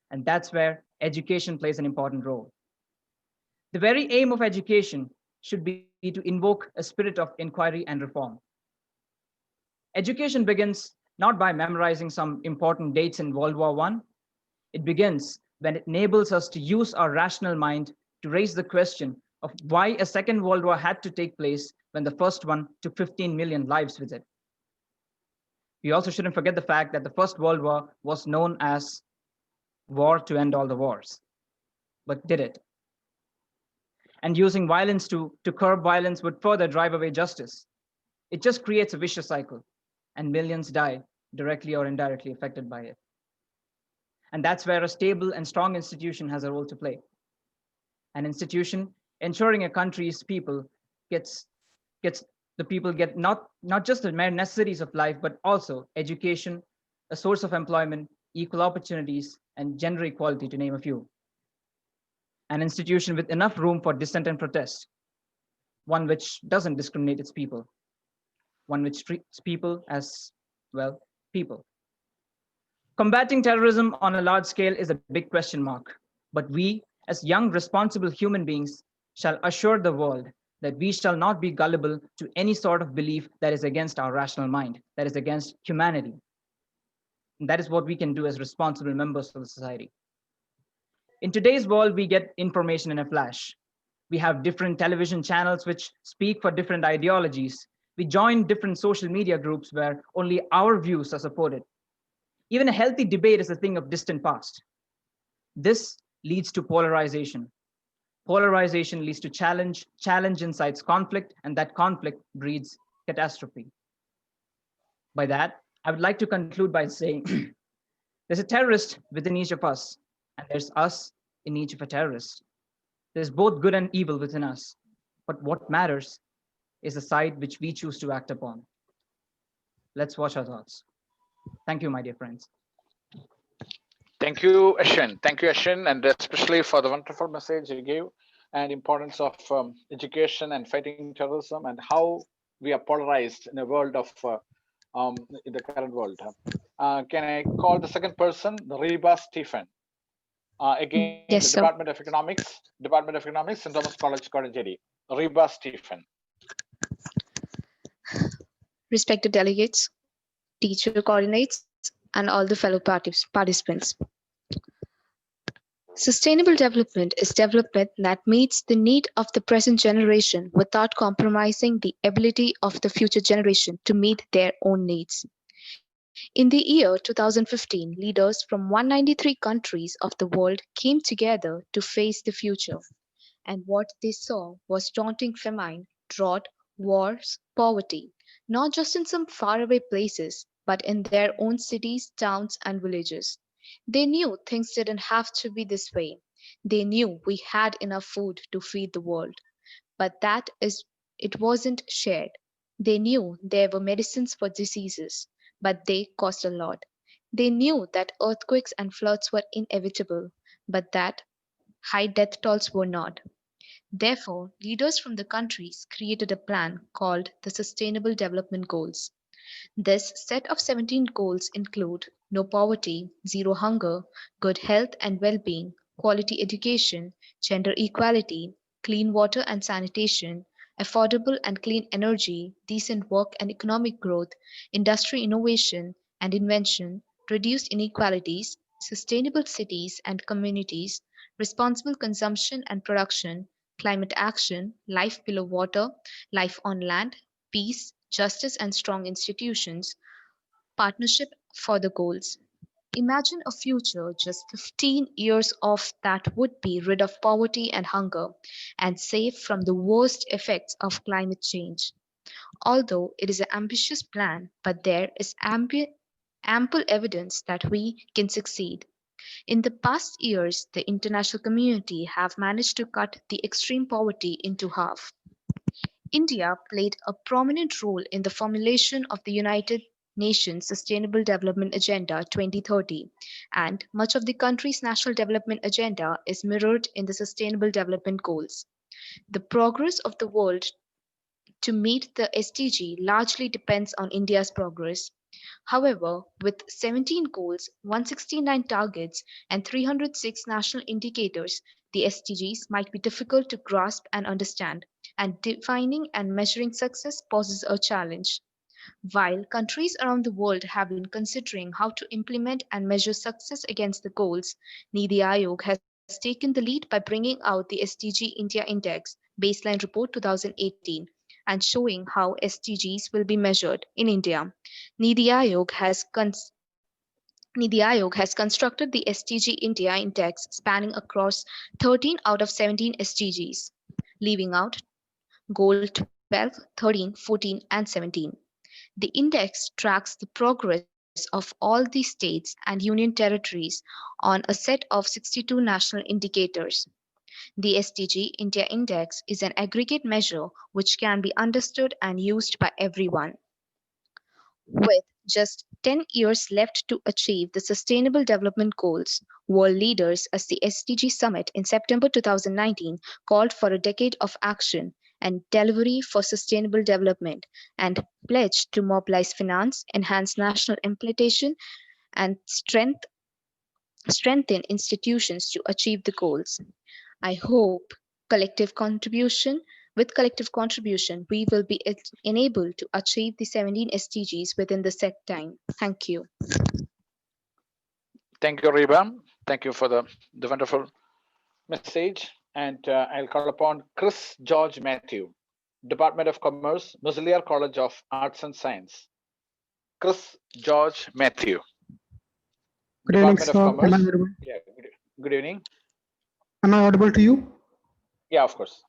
I: And that's where education plays an important role. The very aim of education should be to invoke a spirit of inquiry and reform. Education begins not by memorizing some important dates in World War I. It begins when it enables us to use our rational mind to raise the question of why a second World War had to take place when the first one took 15 million lives with it. We also shouldn't forget the fact that the First World War was known as war to end all the wars. But did it? And using violence to curb violence would further drive away justice. It just creates a vicious cycle, and millions die directly or indirectly affected by it. And that's where a stable and strong institution has a role to play. An institution ensuring a country's people gets The people get not just the mere necessities of life, but also education, a source of employment, equal opportunities, and gender equality, to name a few. An institution with enough room for dissent and protest, one which doesn't discriminate its people, one which treats people as, well, people. Combating terrorism on a large scale is a big question mark, but we, as young, responsible human beings, shall assure the world that we shall not be gullible to any sort of belief that is against our rational mind, that is against humanity. And that is what we can do as responsible members of the society. In today's world, we get information in a flash. We have different television channels which speak for different ideologies. We join different social media groups where only our views are supported. Even a healthy debate is a thing of distant past. This leads to polarization. Polarization leads to challenge. Challenge incites conflict, and that conflict breeds catastrophe. By that, I would like to conclude by saying there's a terrorist within each of us, and there's us in each of a terrorist. There's both good and evil within us, but what matters is the side which we choose to act upon. Let's watch our thoughts. Thank you, my dear friends.
B: Thank you, Ashin. Thank you, Ashin, and especially for the wonderful message you gave and importance of education and fighting terrorism and how we are polarized in a world of in the current world. Can I call the second person, the Reba Stephen? Again,
E: Yes,
B: the
E: sir.
B: Department of Economics, St. Thomas College, Kozhencherry. Reba Stephen.
E: Respected delegates, teacher coordinates, and all the fellow participants. Sustainable development is development that meets the need of the present generation without compromising the ability of the future generation to meet their own needs. In the year 2015, leaders from 193 countries of the world came together to face the future. And what they saw was daunting famine, drought, wars, poverty, not just in some faraway places, but in their own cities, towns, and villages. They knew things didn't have to be this way. They knew we had enough food to feed the world, but it wasn't shared. They knew there were medicines for diseases, but they cost a lot. They knew that earthquakes and floods were inevitable, but that high death tolls were not. Therefore, leaders from the countries created a plan called the Sustainable Development Goals. This set of 17 goals include no poverty, zero hunger, good health and well-being, quality education, gender equality, clean water and sanitation, affordable and clean energy, decent work and economic growth, industry innovation and invention, reduced inequalities, sustainable cities and communities, responsible consumption and production, climate action, life below water, life on land, peace, justice and strong institutions, partnership for the goals. Imagine a future just 15 years off that would be rid of poverty and hunger and safe from the worst effects of climate change. Although it is an ambitious plan, but there is ample evidence that we can succeed. In the past years, the international community have managed to cut the extreme poverty into half. India played a prominent role in the formulation of the United Nations Sustainable Development Agenda 2030, and much of the country's national development agenda is mirrored in the Sustainable Development Goals. The progress of the world to meet the SDG largely depends on India's progress. However, with 17 goals, 169 targets, and 306 national indicators, the SDGs might be difficult to grasp and understand, and defining and measuring success poses a challenge. While countries around the world have been considering how to implement and measure success against the goals, Niti Aayog has taken the lead by bringing out the SDG India Index Baseline Report 2018 and showing how SDGs will be measured in India. Niti Aayog has constructed the SDG India Index spanning across 13 out of 17 SDGs, leaving out Goal 12, 13, 14, and 17. The index tracks the progress of all the states and union territories on a set of 62 national indicators. The SDG India Index is an aggregate measure which can be understood and used by everyone. With just 10 years left to achieve the Sustainable Development Goals, world leaders at the SDG Summit in September 2019 called for a decade of action and delivery for sustainable development and pledged to mobilize finance, enhance national implementation, and strengthen institutions to achieve the goals. I hope with collective contribution, we will be enabled to achieve the 17 SDGs within the set time. Thank you.
B: Thank you, Reba. Thank you for the wonderful message. And I'll call upon Chris George Matthew, Department of Commerce, Musiliar College of Arts and Science. Chris George Matthew.
J: Good evening,
B: Department
J: sir.
B: of
J: Am I
B: Commerce.
J: audible?
B: Yeah, good evening.
J: Am I audible to you?
B: Yeah, of course.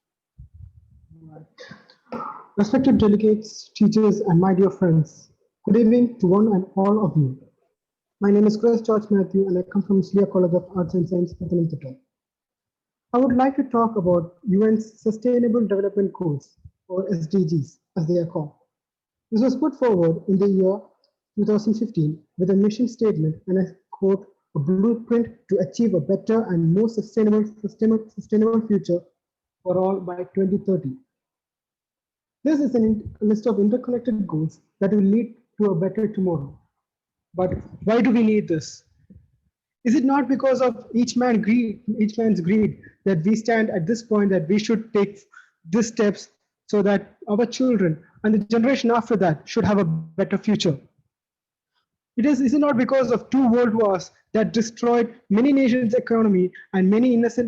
J: Respected delegates, teachers, and my dear friends, good evening to one and all of you. My name is Chris George Matthew, and I come from Musiliar College of Arts and Science, Pathanamthitta. I would like to talk about UN's Sustainable Development Goals, or SDGs, as they are called. This was put forward in the year 2015 with a mission statement and I quote, a blueprint to achieve a better and more sustainable future for all by 2030. This is a list of interconnected goals that will lead to a better tomorrow. But why do we need this? Is it not because of each man's greed that we stand at this point that we should take these steps so that our children and the generation after that should have a better future? Is it not because of 2 world wars that destroyed many nations' economy and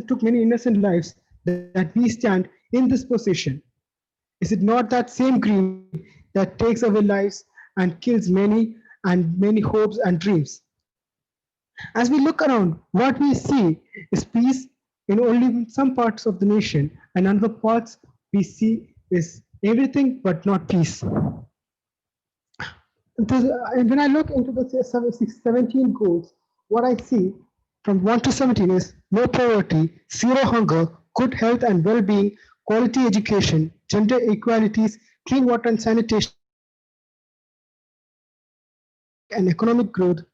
J: took many innocent lives that we stand in this position? Is it not that same greed that takes away lives and kills many hopes and dreams? As we look around, what we see is peace in only some parts of the nation, and other parts we see is everything but not peace. When I look into the 17 goals, what I see from 1 to 17 is no poverty, zero hunger, good health and well-being, quality education, gender equalities, clean water and sanitation, and economic growth,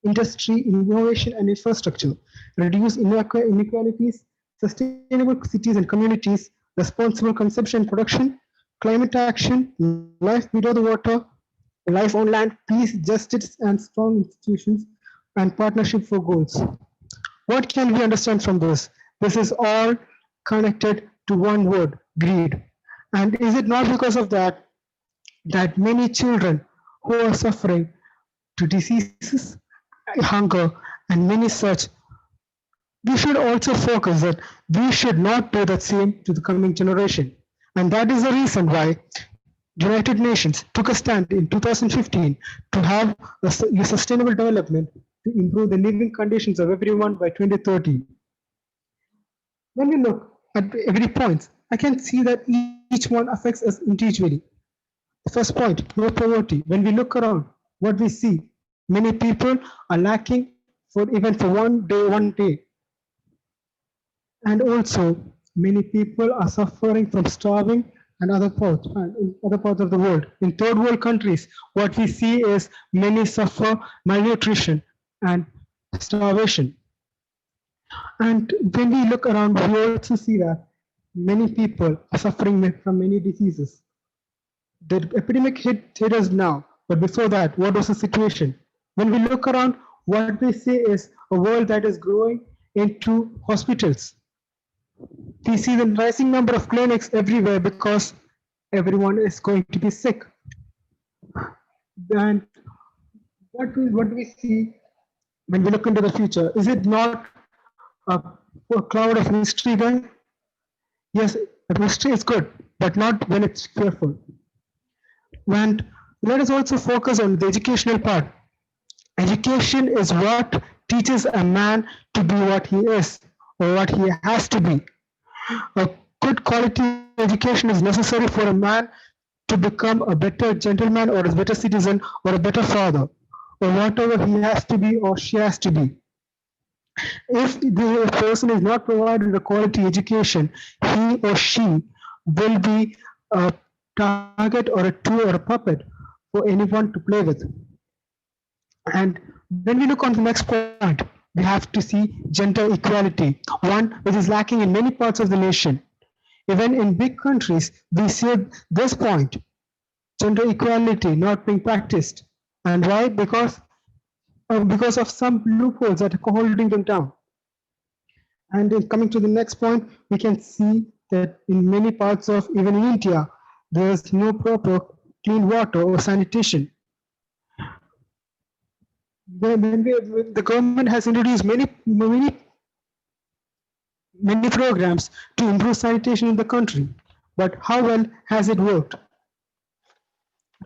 J: industry, innovation and infrastructure, reduce inequalities, sustainable cities and communities, responsible consumption and production, climate action, life below the water, life on land, peace, justice and strong institutions, and partnership for goals. What can we understand from this? This is all connected to one word, greed. And is it not because of that many children who are suffering to diseases, hunger, and many such, we should also focus that we should not do the same to the coming generation. And that is the reason why United Nations took a stand in 2015 to have a sustainable development to improve the living conditions of everyone by 2030. When we look at every point, I can see that each one affects us individually. The first point, no poverty. When we look around, what we see, many people are lacking even for one day. And also, many people are suffering from starving and other parts of the world. In third world countries, what we see is many suffer malnutrition and starvation. And when we look around, we also see that many people are suffering from many diseases. The epidemic hit us now, but before that, what was the situation? When we look around, what we see is a world that is growing into hospitals. We see the rising number of clinics everywhere because everyone is going to be sick. And what do we see when we look into the future? Is it not a cloud of mystery there? Yes, the mystery is good, but not when it's fearful. And let us also focus on the educational part. Education is what teaches a man to be what he is or what he has to be. A good quality education is necessary for a man to become a better gentleman or a better citizen or a better father or whatever he has to be or she has to be. If the person is not provided a quality education, he or she will be a target or a tool or a puppet for anyone to play with. And when we look on the next point, we have to see gender equality, one which is lacking in many parts of the nation. Even in big countries, we see this point, gender equality not being practiced. And why? Because of some loopholes that are holding them down. And in coming to the next point, we can see that in many parts of even in India, there's no proper clean water or sanitation. The government has introduced many programs to improve sanitation in the country, but how well has it worked?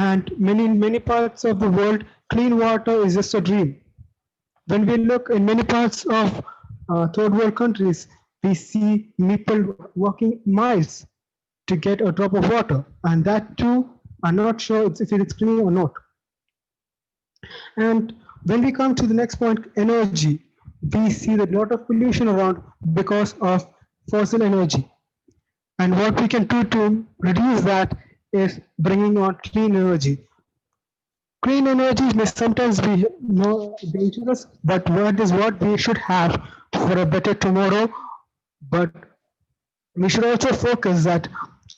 J: And many parts of the world, clean water is just a dream. When we look in many parts of third world countries, we see people walking miles to get a drop of water, and that too, I'm not sure if it's clean or not. And when we come to the next point, energy, we see that a lot of pollution around because of fossil energy. And what we can do to reduce that is bringing on clean energy. Clean energy may sometimes be dangerous, but what is what we should have for a better tomorrow. But we should also focus that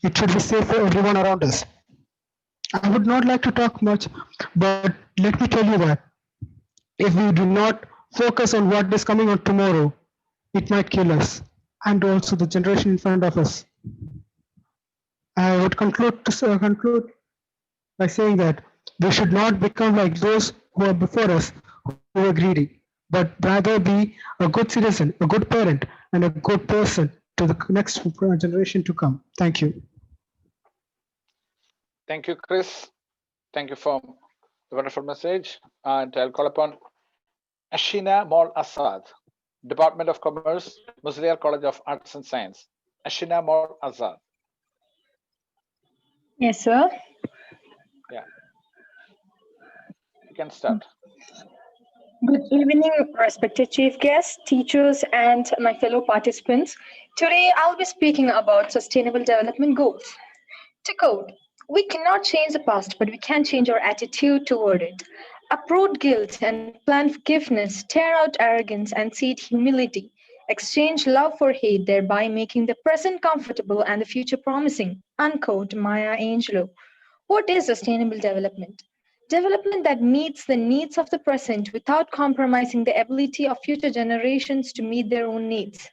J: it should be safe for everyone around us. I would not like to talk much, but let me tell you that if we do not focus on what is coming on tomorrow, it might kill us and also the generation in front of us. I would conclude by saying that we should not become like those who are before us, who are greedy, but rather be a good citizen, a good parent, and a good person to the next generation to come. Thank you.
B: Thank you, Chris. Thank you for the wonderful message. And I'll call upon Ashina Mol Assad, Department of Commerce, Musliar College of Arts and Science. Ashina Mol Assad.
K: Yes, sir.
B: Yeah. You can start.
K: Good evening, respected chief guests, teachers, and my fellow participants. Today, I'll be speaking about sustainable development goals. To quote, we cannot change the past, but we can change our attitude toward it. Uproot guilt and plan forgiveness, tear out arrogance and seed humility. Exchange love for hate, thereby making the present comfortable and the future promising. Unquote, Maya Angelou. What is sustainable development? Development that meets the needs of the present without compromising the ability of future generations to meet their own needs.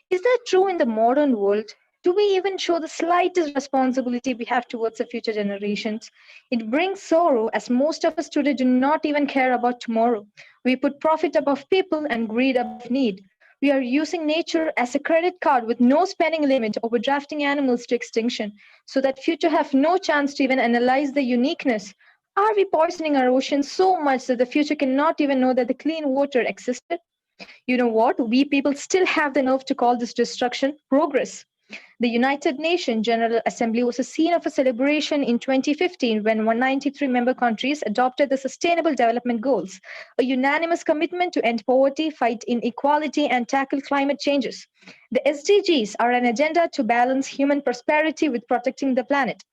K: Is that true in the modern world? Do we even show the slightest responsibility we have towards the future generations? It brings sorrow as most of us today do not even care about tomorrow. We put profit above people and greed above need. We are using nature as a credit card with no spending limit, overdrafting animals to extinction, so that future have no chance to even analyze the uniqueness. Are we poisoning our oceans so much that the future cannot even know that the clean water existed? You know what? We people still have the nerve to call this destruction progress. The United Nations General Assembly was a scene of a celebration in 2015 when 193 member countries adopted the Sustainable Development Goals, a unanimous commitment to end poverty, fight inequality, and tackle climate changes. The SDGs are an agenda to balance human prosperity with protecting the planet.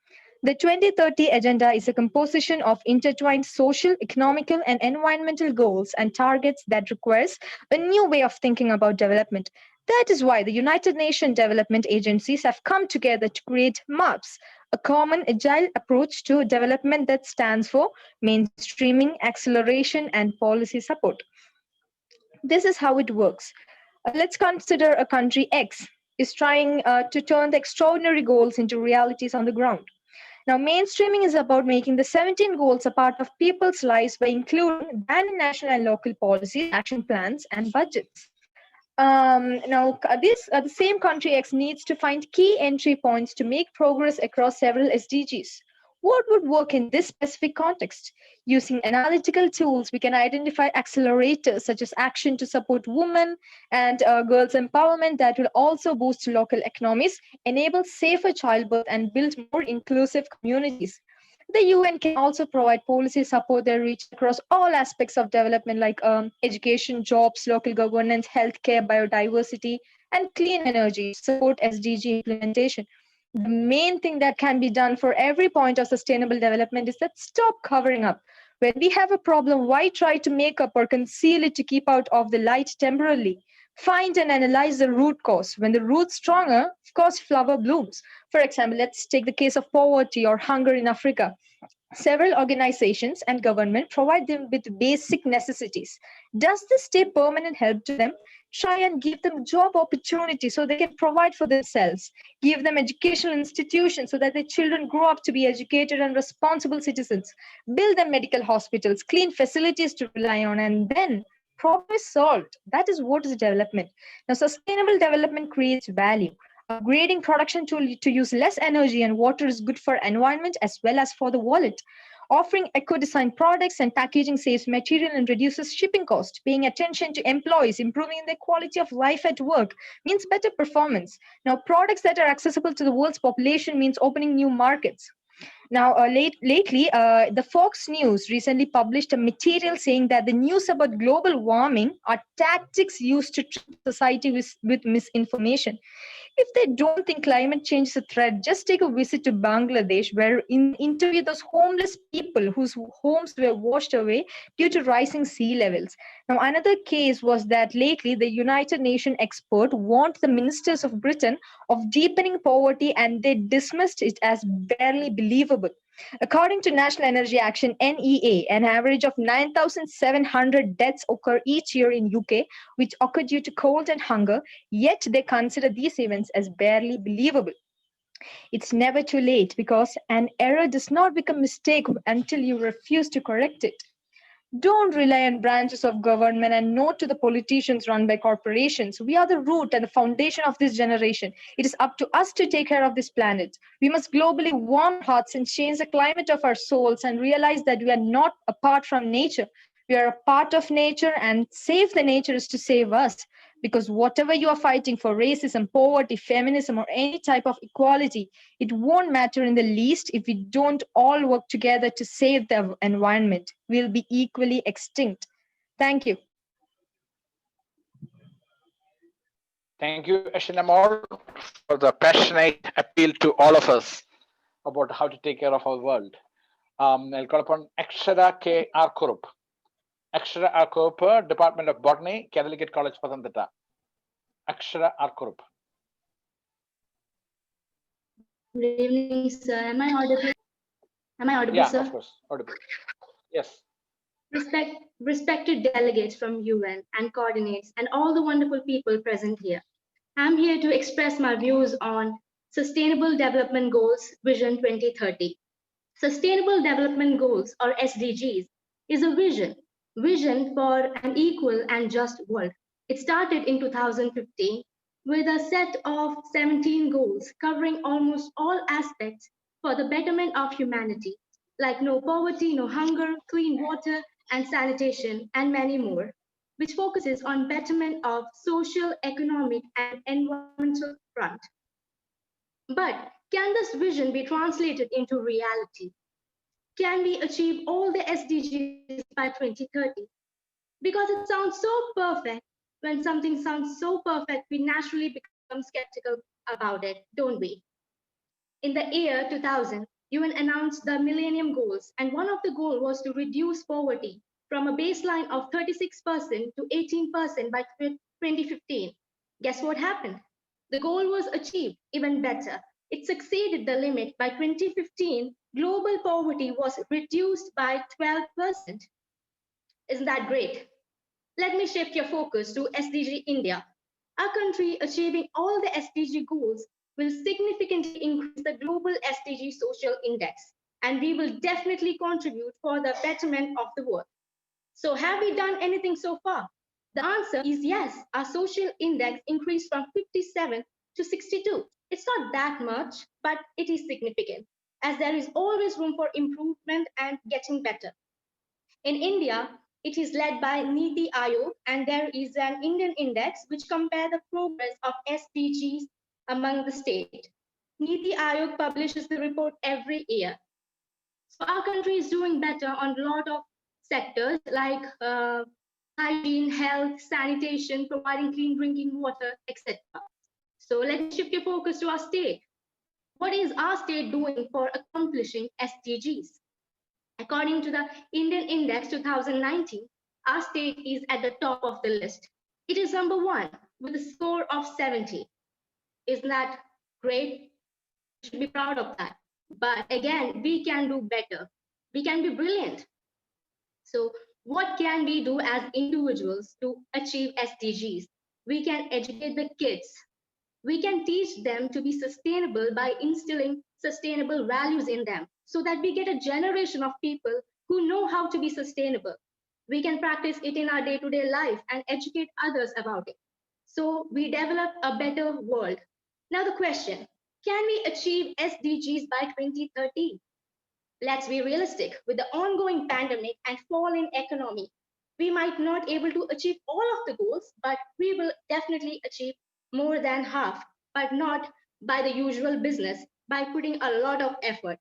K: The 2030 Agenda is a composition of intertwined social, economical, and environmental goals and targets that requires a new way of thinking about development. That is why the United Nations development agencies have come together to create MAPS, a common agile approach to development that stands for mainstreaming, acceleration, and policy support. This is how it works. Let's consider a country X is trying to turn the extraordinary goals into realities on the ground. Now, mainstreaming is about making the 17 goals a part of people's lives by including them in national and local policies, action plans, and budgets. The same country X needs to find key entry points to make progress across several SDGs. What would work in this specific context? Using analytical tools, we can identify accelerators such as action to support women and girls' empowerment that will also boost local economies, enable safer childbirth, and build more inclusive communities. The UN can also provide policy support that reach across all aspects of development like education, jobs, local governance, healthcare, biodiversity, and clean energy to support SDG implementation. The main thing that can be done for every point of sustainable development is that stop covering up. When we have a problem, why try to make up or conceal it to keep out of the light temporarily? Find and analyze the root cause. When the root's stronger, of course, flower blooms. For example, let's take the case of poverty or hunger in Africa. Several organizations and government provide them with basic necessities. Does this stay permanent help to them? Try and give them job opportunities so they can provide for themselves. Give them educational institutions so that their children grow up to be educated and responsible citizens. Build them medical hospitals, clean facilities to rely on, and then problem is solved. That is what is development. Now, sustainable development creates value. Upgrading production to use less energy and water is good for environment as well as for the wallet. Offering eco-designed products and packaging saves material and reduces shipping cost. Paying attention to employees, improving their quality of life at work means better performance. Now, products that are accessible to the world's population means opening new markets. Now, lately, the Fox News recently published a material saying that the news about global warming are tactics used to trick society with misinformation. If they don't think climate change is a threat, just take a visit to Bangladesh, where interview those homeless people whose homes were washed away due to rising sea levels. Now, another case was that lately the United Nations expert warned the ministers of Britain of deepening poverty, and they dismissed it as barely believable. According to National Energy Action, NEA, an average of 9,700 deaths occur each year in UK, which occur due to cold and hunger, yet they consider these events as barely believable. It's never too late because an error does not become a mistake until you refuse to correct it. Don't rely on branches of government and no to the politicians run by corporations. We are the root and the foundation of this generation. It is up to us to take care of this planet. We must globally warm hearts and change the climate of our souls and realize that we are not apart from nature. We are a part of nature, and save the nature is to save us. Because whatever you are fighting for, racism, poverty, feminism, or any type of equality, it won't matter in the least if we don't all work together to save the environment. We'll be equally extinct. Thank you.
B: Thank you, Ashinamol, for the passionate appeal to all of us about how to take care of our world. I'll call upon Akshara K. R. Kurup. Akshara R. Kurup, Department of Botany, Calicut College, Pathanamthitta. Akshara R. Kurup.
L: Good evening, sir. Am I audible? Am I audible,
B: Yeah,
L: sir?
B: of course, audible. Yes.
L: Respected delegates from UN and coordinates and all the wonderful people present here. I'm here to express my views on Sustainable Development Goals Vision 2030. Sustainable Development Goals, or SDGs, is a vision for an equal and just world. It started in 2015 with a set of 17 goals covering almost all aspects for the betterment of humanity, like no poverty, no hunger, clean water and sanitation, and many more, which focuses on betterment of social, economic, and environmental front. But can this vision be translated into reality? Can we achieve all the SDGs by 2030? Because it sounds so perfect. When something sounds so perfect, we naturally become skeptical about it, don't we? In the year 2000, UN announced the Millennium Goals, and one of the goals was to reduce poverty from a baseline of 36% to 18% by 2015. Guess what happened? The goal was achieved even better. It succeeded the limit. By 2015, global poverty was reduced by 12%. Isn't that great? Let me shift your focus to SDG India. Our country achieving all the SDG goals will significantly increase the global SDG social index, and we will definitely contribute for the betterment of the world. So have we done anything so far? The answer is yes. Our social index increased from 57 to 62. It's not that much, but it is significant, as there is always room for improvement and getting better. In India, it is led by Niti Aayog, and there is an Indian index which compares the progress of SDGs among the states. Niti Aayog publishes the report every year. So our country is doing better on a lot of sectors like hygiene, health, sanitation, providing clean drinking water, etc. So let's shift your focus to our state. What is our state doing for accomplishing SDGs? According to the Indian Index 2019, our state is at the top of the list. It is number 1 with a score of 70. Isn't that great? We should be proud of that. But again, we can do better. We can be brilliant. So what can we do as individuals to achieve SDGs? We can educate the kids. We can teach them to be sustainable by instilling sustainable values in them so that we get a generation of people who know how to be sustainable. We can practice it in our day-to-day life and educate others about it. So we develop a better world. Now the question, can we achieve SDGs by 2030? Let's be realistic. With the ongoing pandemic and fall in economy, we might not able to achieve all of the goals, but we will definitely achieve more than half, but not by the usual business, by putting a lot of effort.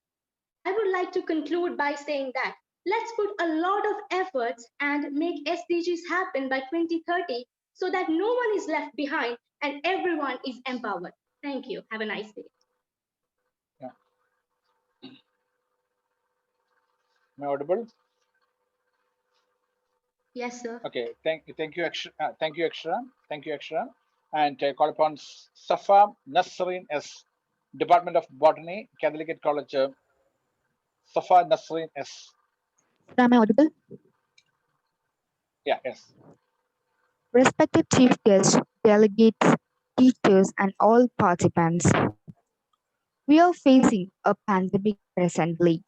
L: I would like to conclude by saying that let's put a lot of efforts and make SDGs happen by 2030 so that no one is left behind and everyone is empowered. Thank you. Have a nice day.
B: Yeah. Am I audible?
L: Yes, sir.
B: Okay, thank you, Akshara. Thank you, Akshara. And call upon Safa Nasreen S, Department of Botany, Catholic College. Safa Nasreen S.
E: Am I audible?
B: Yeah, yes.
E: Respected chief guests, delegates, teachers, and all participants, we are facing a pandemic presently.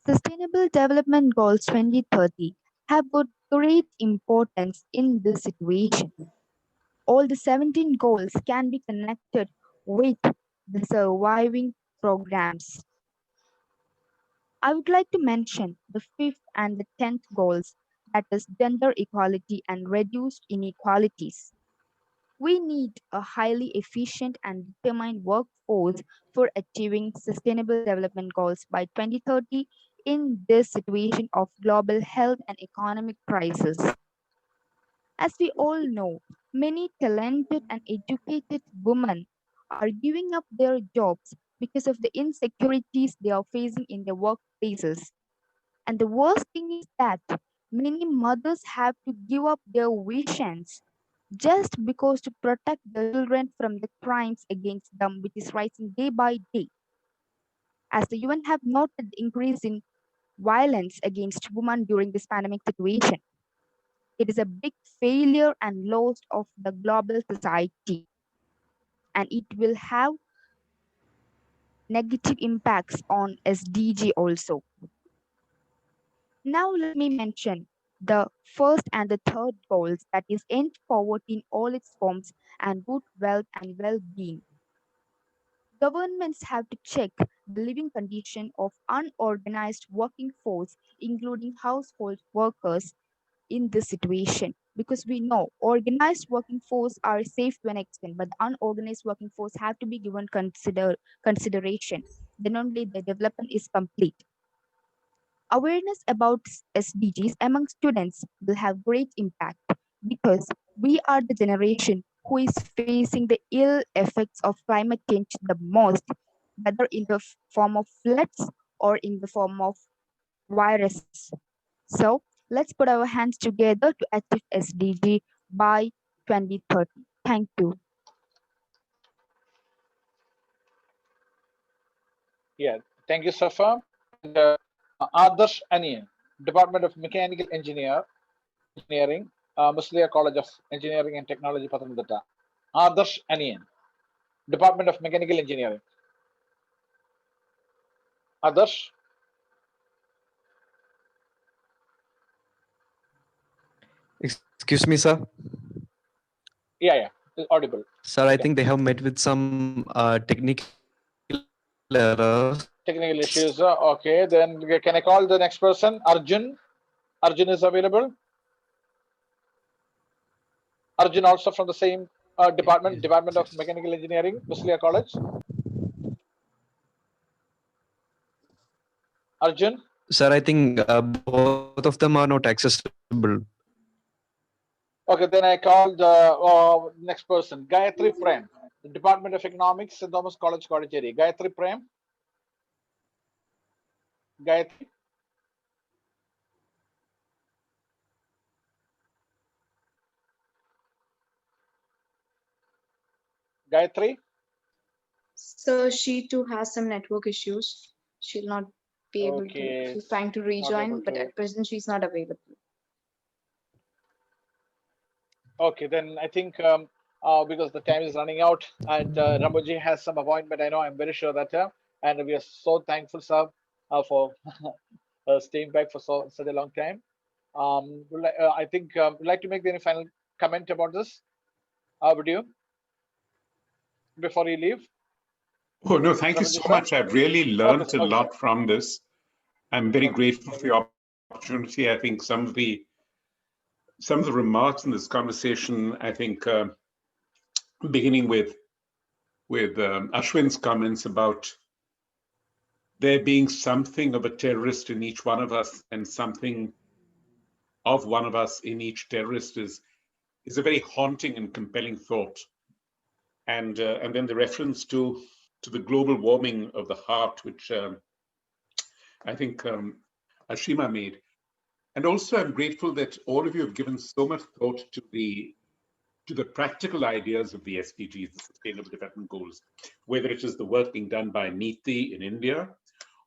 E: Sustainable Development Goals 2030 have got great importance in this situation. All the 17 goals can be connected with the surviving programs. I would like to mention the 5th and the 10th goals, that is gender equality and reduced inequalities. We need a highly efficient and determined workforce for achieving Sustainable Development Goals by 2030 in this situation of global health and economic crisis. As we all know, many talented and educated women are giving up their jobs because of the insecurities they are facing in their workplaces. And the worst thing is that many mothers have to give up their visions just because to protect the children from the crimes against them, which is rising day by day. As the UN have noted the increase in violence against women during this pandemic situation, it is a big failure and loss of the global society, and it will have negative impacts on SDG also. Now let me mention the first and the third goals, that is end poverty in all its forms and good wealth and well-being. Governments have to check the living condition of unorganized working force, including household workers, in this situation, because we know organized working force are safe to an extent, but the unorganized working force have to be given consideration. Then only the development is complete. Awareness about SDGs among students will have great impact because we are the generation who is facing the ill effects of climate change the most, whether in the form of floods or in the form of viruses. So let's put our hands together to achieve SDG by 2030. Thank you.
B: Yeah, thank you, Safa. And, Adarsh Anian, Department of Mechanical Engineering, Muslia College of Engineering and Technology, Pathanamthitta. Adarsh Anian, Department of Mechanical Engineering. Adarsh?
H: Excuse me, sir.
B: Yeah, audible.
H: Sir, I think they have met with some technical errors.
B: Technical issues. Okay, then can I call the next person? Arjun. Arjun is available. Arjun also from the same department, Department of Mechanical Engineering, Muslia College. Arjun?
H: Sir, I think both of them are not accessible.
B: Okay, then I call the next person, Gayatri Prem, the Department of Economics, St. Thomas College, Kozhencherry. Gayatri Prem. Gayatri. Gayatri.
E: So she too has some network issues. She'll not be able to. She's trying to rejoin, but at present she's not available.
B: Okay, then I think because the time is running out and Ramboji has some appointment, I know, I'm very sure that, and we are so thankful, sir, for staying back for such a long time. I think would like to make any final comment about this? Would you? Before you leave?
F: Oh, no, thank you so much. I've really learned a lot from this. I'm very grateful for your opportunity. I think some of the remarks in this conversation, I think, beginning with Ashwin's comments about there being something of a terrorist in each one of us and something of one of us in each terrorist is a very haunting and compelling thought. And then the reference to the global warming of the heart, which I think Ashima made. And also I'm grateful that all of you have given so much thought to the practical ideas of the SDGs, the Sustainable Development Goals, whether it is the work being done by NITI in India,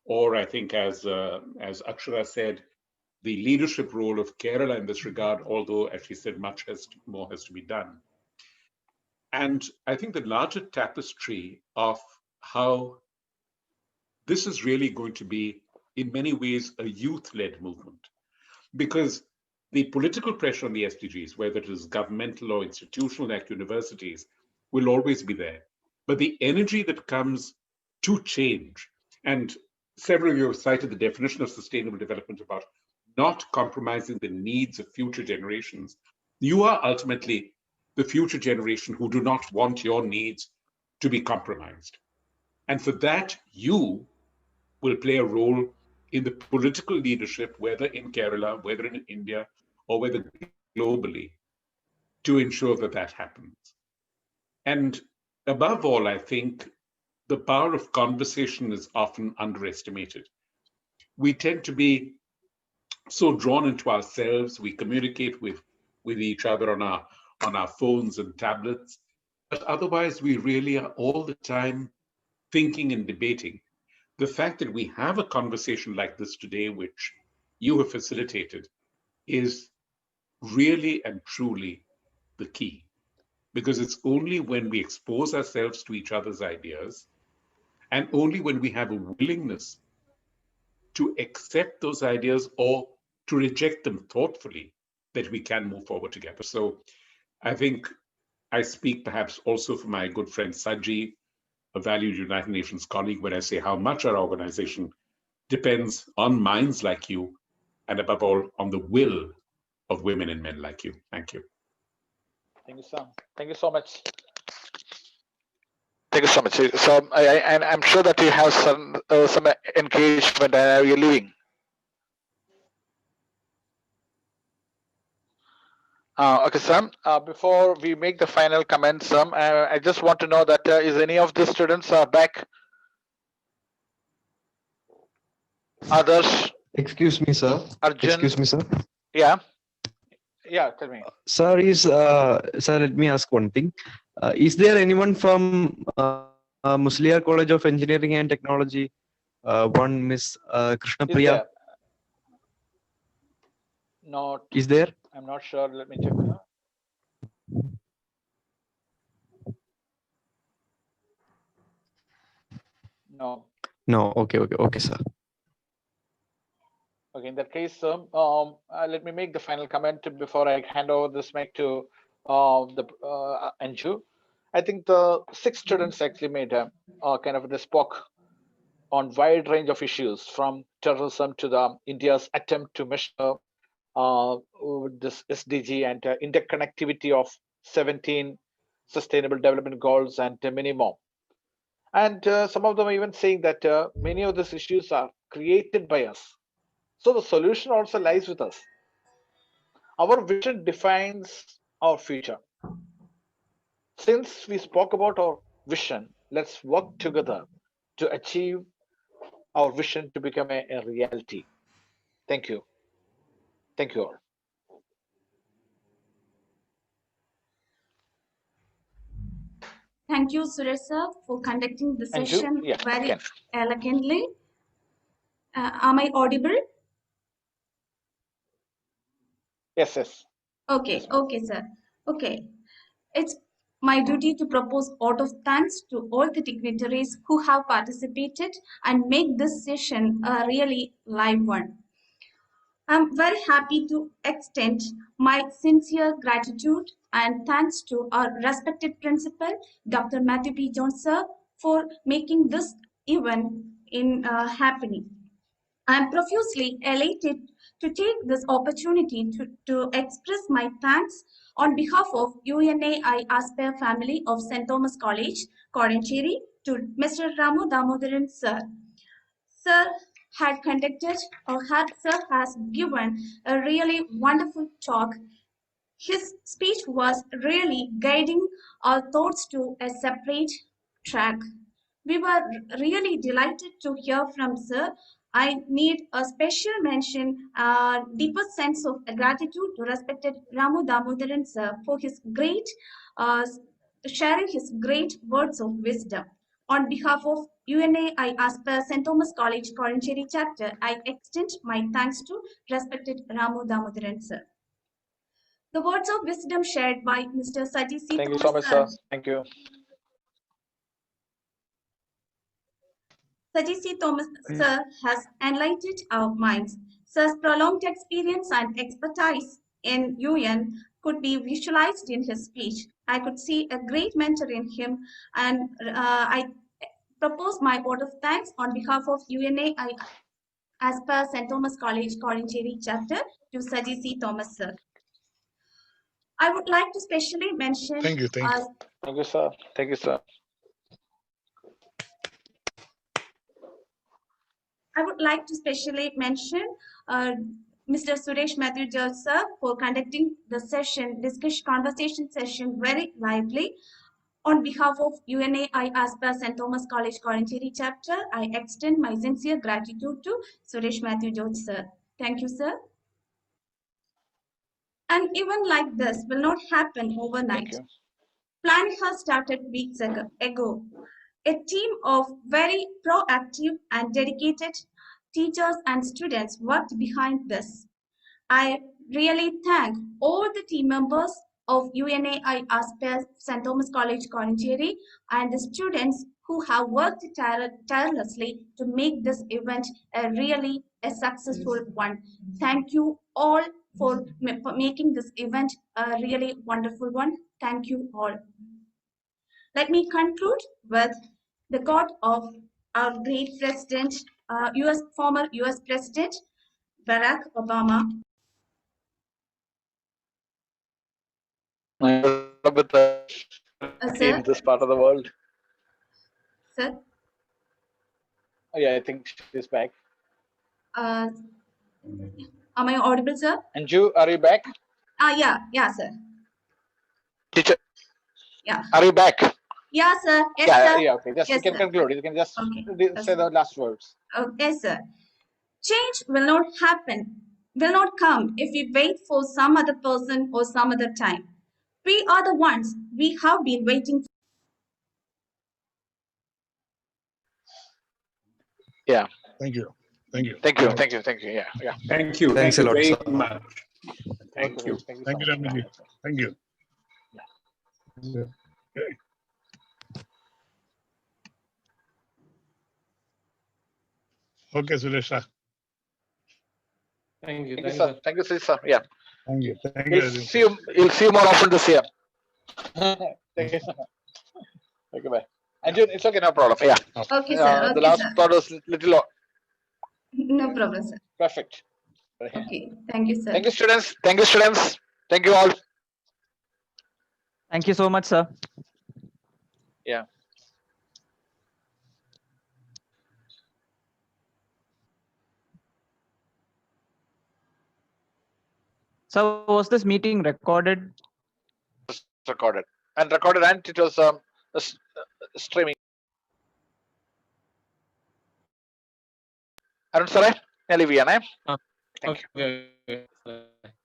F: or I think as Akshara said, the leadership role of Kerala in this regard, although as she said, much more has to be done. And I think the larger tapestry of how this is really going to be, in many ways, a youth-led movement, because the political pressure on the SDGs, whether it is governmental or institutional like universities, will always be there. But the energy that comes to change, and several of you have cited the definition of sustainable development about not compromising the needs of future generations. You are ultimately the future generation who do not want your needs to be compromised. And for that, you will play a role in the political leadership, whether in Kerala, whether in India, or whether globally, to ensure that that happens. And above all, I think the power of conversation is often underestimated. We tend to be so drawn into ourselves. We communicate with each other on our phones and tablets, but otherwise we really are all the time thinking and debating. The fact that we have a conversation like this today, which you have facilitated, is really and truly the key, because it's only when we expose ourselves to each other's ideas and only when we have a willingness to accept those ideas or to reject them thoughtfully that we can move forward together. So I think I speak perhaps also for my good friend Saji, a valued United Nations colleague, when I say how much our organization depends on minds like you, and above all, on the will of women and men like you. Thank you.
B: Thank you, Sam. Thank you so much. Thank you so much. So I'm sure that you have some engagement and you're leaving. Okay, Sam, before we make the final comment, Sam, I just want to know that is any of the students back? Others?
H: Excuse me, sir.
B: Arjun?
H: Excuse me, sir.
B: Yeah. Yeah, tell me.
H: Sir, sir, let me ask one thing. Is there anyone from Musliar College of Engineering and Technology, one Miss Krishna Priya?
B: Not.
H: Is there?
B: I'm not sure. Let me check. No.
H: No. Okay, sir.
B: Okay, in that case, let me make the final comment before I hand over this mic to Anju. I think the 6 students actually made they spoke on wide range of issues, from terrorism to the India's attempt to measure this SDG and interconnectivity of 17 sustainable development goals and many more. And some of them are even saying that many of these issues are created by us. So the solution also lies with us. Our vision defines our future. Since we spoke about our vision, let's work together to achieve our vision to become a reality. Thank you. Thank you all.
C: Thank you, Suresh sir, for conducting the
B: And you?
C: session
B: Yeah,
C: very
B: Ken.
C: elegantly. Am I audible?
B: Yes, yes.
C: Okay,
B: Yes, ma'am.
C: okay, sir. Okay. It's my duty to propose vote of thanks to all the dignitaries who have participated and make this session a really live one. I'm very happy to extend my sincere gratitude and thanks to our respected principal, Dr. Matthew P. Jones, sir, for making this event happening. I'm profusely elated to take this opportunity to express my thanks on behalf of UNAI-ASPIRE family of St. Thomas College, Kozhencherry, to Mr. Ramu Damodaran, sir. Sir had conducted, sir has given a really wonderful talk. His speech was really guiding our thoughts to a separate track. We were really delighted to hear from Sir. I need a special mention, deepest sense of gratitude to respected Ramu Damodaran Sir for his great, sharing his great words of wisdom. On behalf of UNAI-ASPIRE St. Thomas College, Kozhencherry Chapter, I extend my thanks to respected Ramu Damodaran Sir. The words of wisdom shared by Mr. Saji C.
B: Thank you so much, sir. Thank you.
C: Saji C. Thomas, sir, has enlightened our minds. Sir's prolonged experience and expertise in UN could be visualized in his speech. I could see a great mentor in him, and I propose my vote of thanks on behalf of UNAI-ASPIRE St. Thomas College, Kozhencherry Chapter to Saji C. Thomas, sir. I would like to specially mention.
B: Thank you, sir. Thank you, sir.
C: I would like to specially mention Mr. Suresh Matthew George, sir, for conducting the session, conversation session very lively. On behalf of UNAI-ASPIRE St. Thomas College, Kozhencherry Chapter, I extend my sincere gratitude to Suresh Matthew George, sir. Thank you, sir. An event like this will not happen overnight. Planning has started weeks ago. A team of very proactive and dedicated teachers and students worked behind this. I really thank all the team members of UNAI-ASPIRE St. Thomas College, Kozhencherry, and the students who have worked tirelessly to make this event a successful one. Thank you all for making this event a really wonderful one. Thank you all. Let me conclude with the quote of our great president, former US President Barack Obama.
B: In this part of the world.
C: Sir?
B: Oh, yeah, I think she's back.
C: Am I audible, sir?
B: Anju, are you back?
C: Yeah, sir.
B: Teacher.
C: Yeah.
B: Are you back?
C: Yeah, sir. Yes,
B: yeah,
C: sir.
B: Yeah, okay. Just
C: yes,
B: you can
C: sir.
B: conclude. You can just say the last words.
C: Okay, sir. Change will not come if we wait for some other person or some other time. We are the ones we have been waiting for.
B: Yeah.
G: Thank you. Thank you.
B: Thank you. Thank you. Thank you. Yeah. Yeah.
F: Thank you.
H: Thanks
F: Thank
H: a
F: you
H: lot,
F: very
H: sir.
F: much. Thank you.
B: Thank you.
G: Thank you, Ramji. Thank you.
B: Yeah.
G: Okay. Okay, Suresh.
A: Thank you.
B: Thank you, sir. Thank you, sir. Yeah.
G: Thank you. Thank
B: You'll
G: you.
B: see you. You'll see you more often this year. Thank you. Okay, bye. And it's okay, no problem. Yeah.
C: Okay, sir.
B: The last part was little.
C: No problem, sir.
B: Perfect.
C: Okay. Thank you, sir.
B: Thank you, students. Thank you, students. Thank you all.
I: Thank you so much, sir.
B: Yeah.
I: So was this meeting recorded?
B: Recorded and it was streaming. Arun sir, ഞാൻ leave ചെയ്യണേ. Thank you.
A: Okay.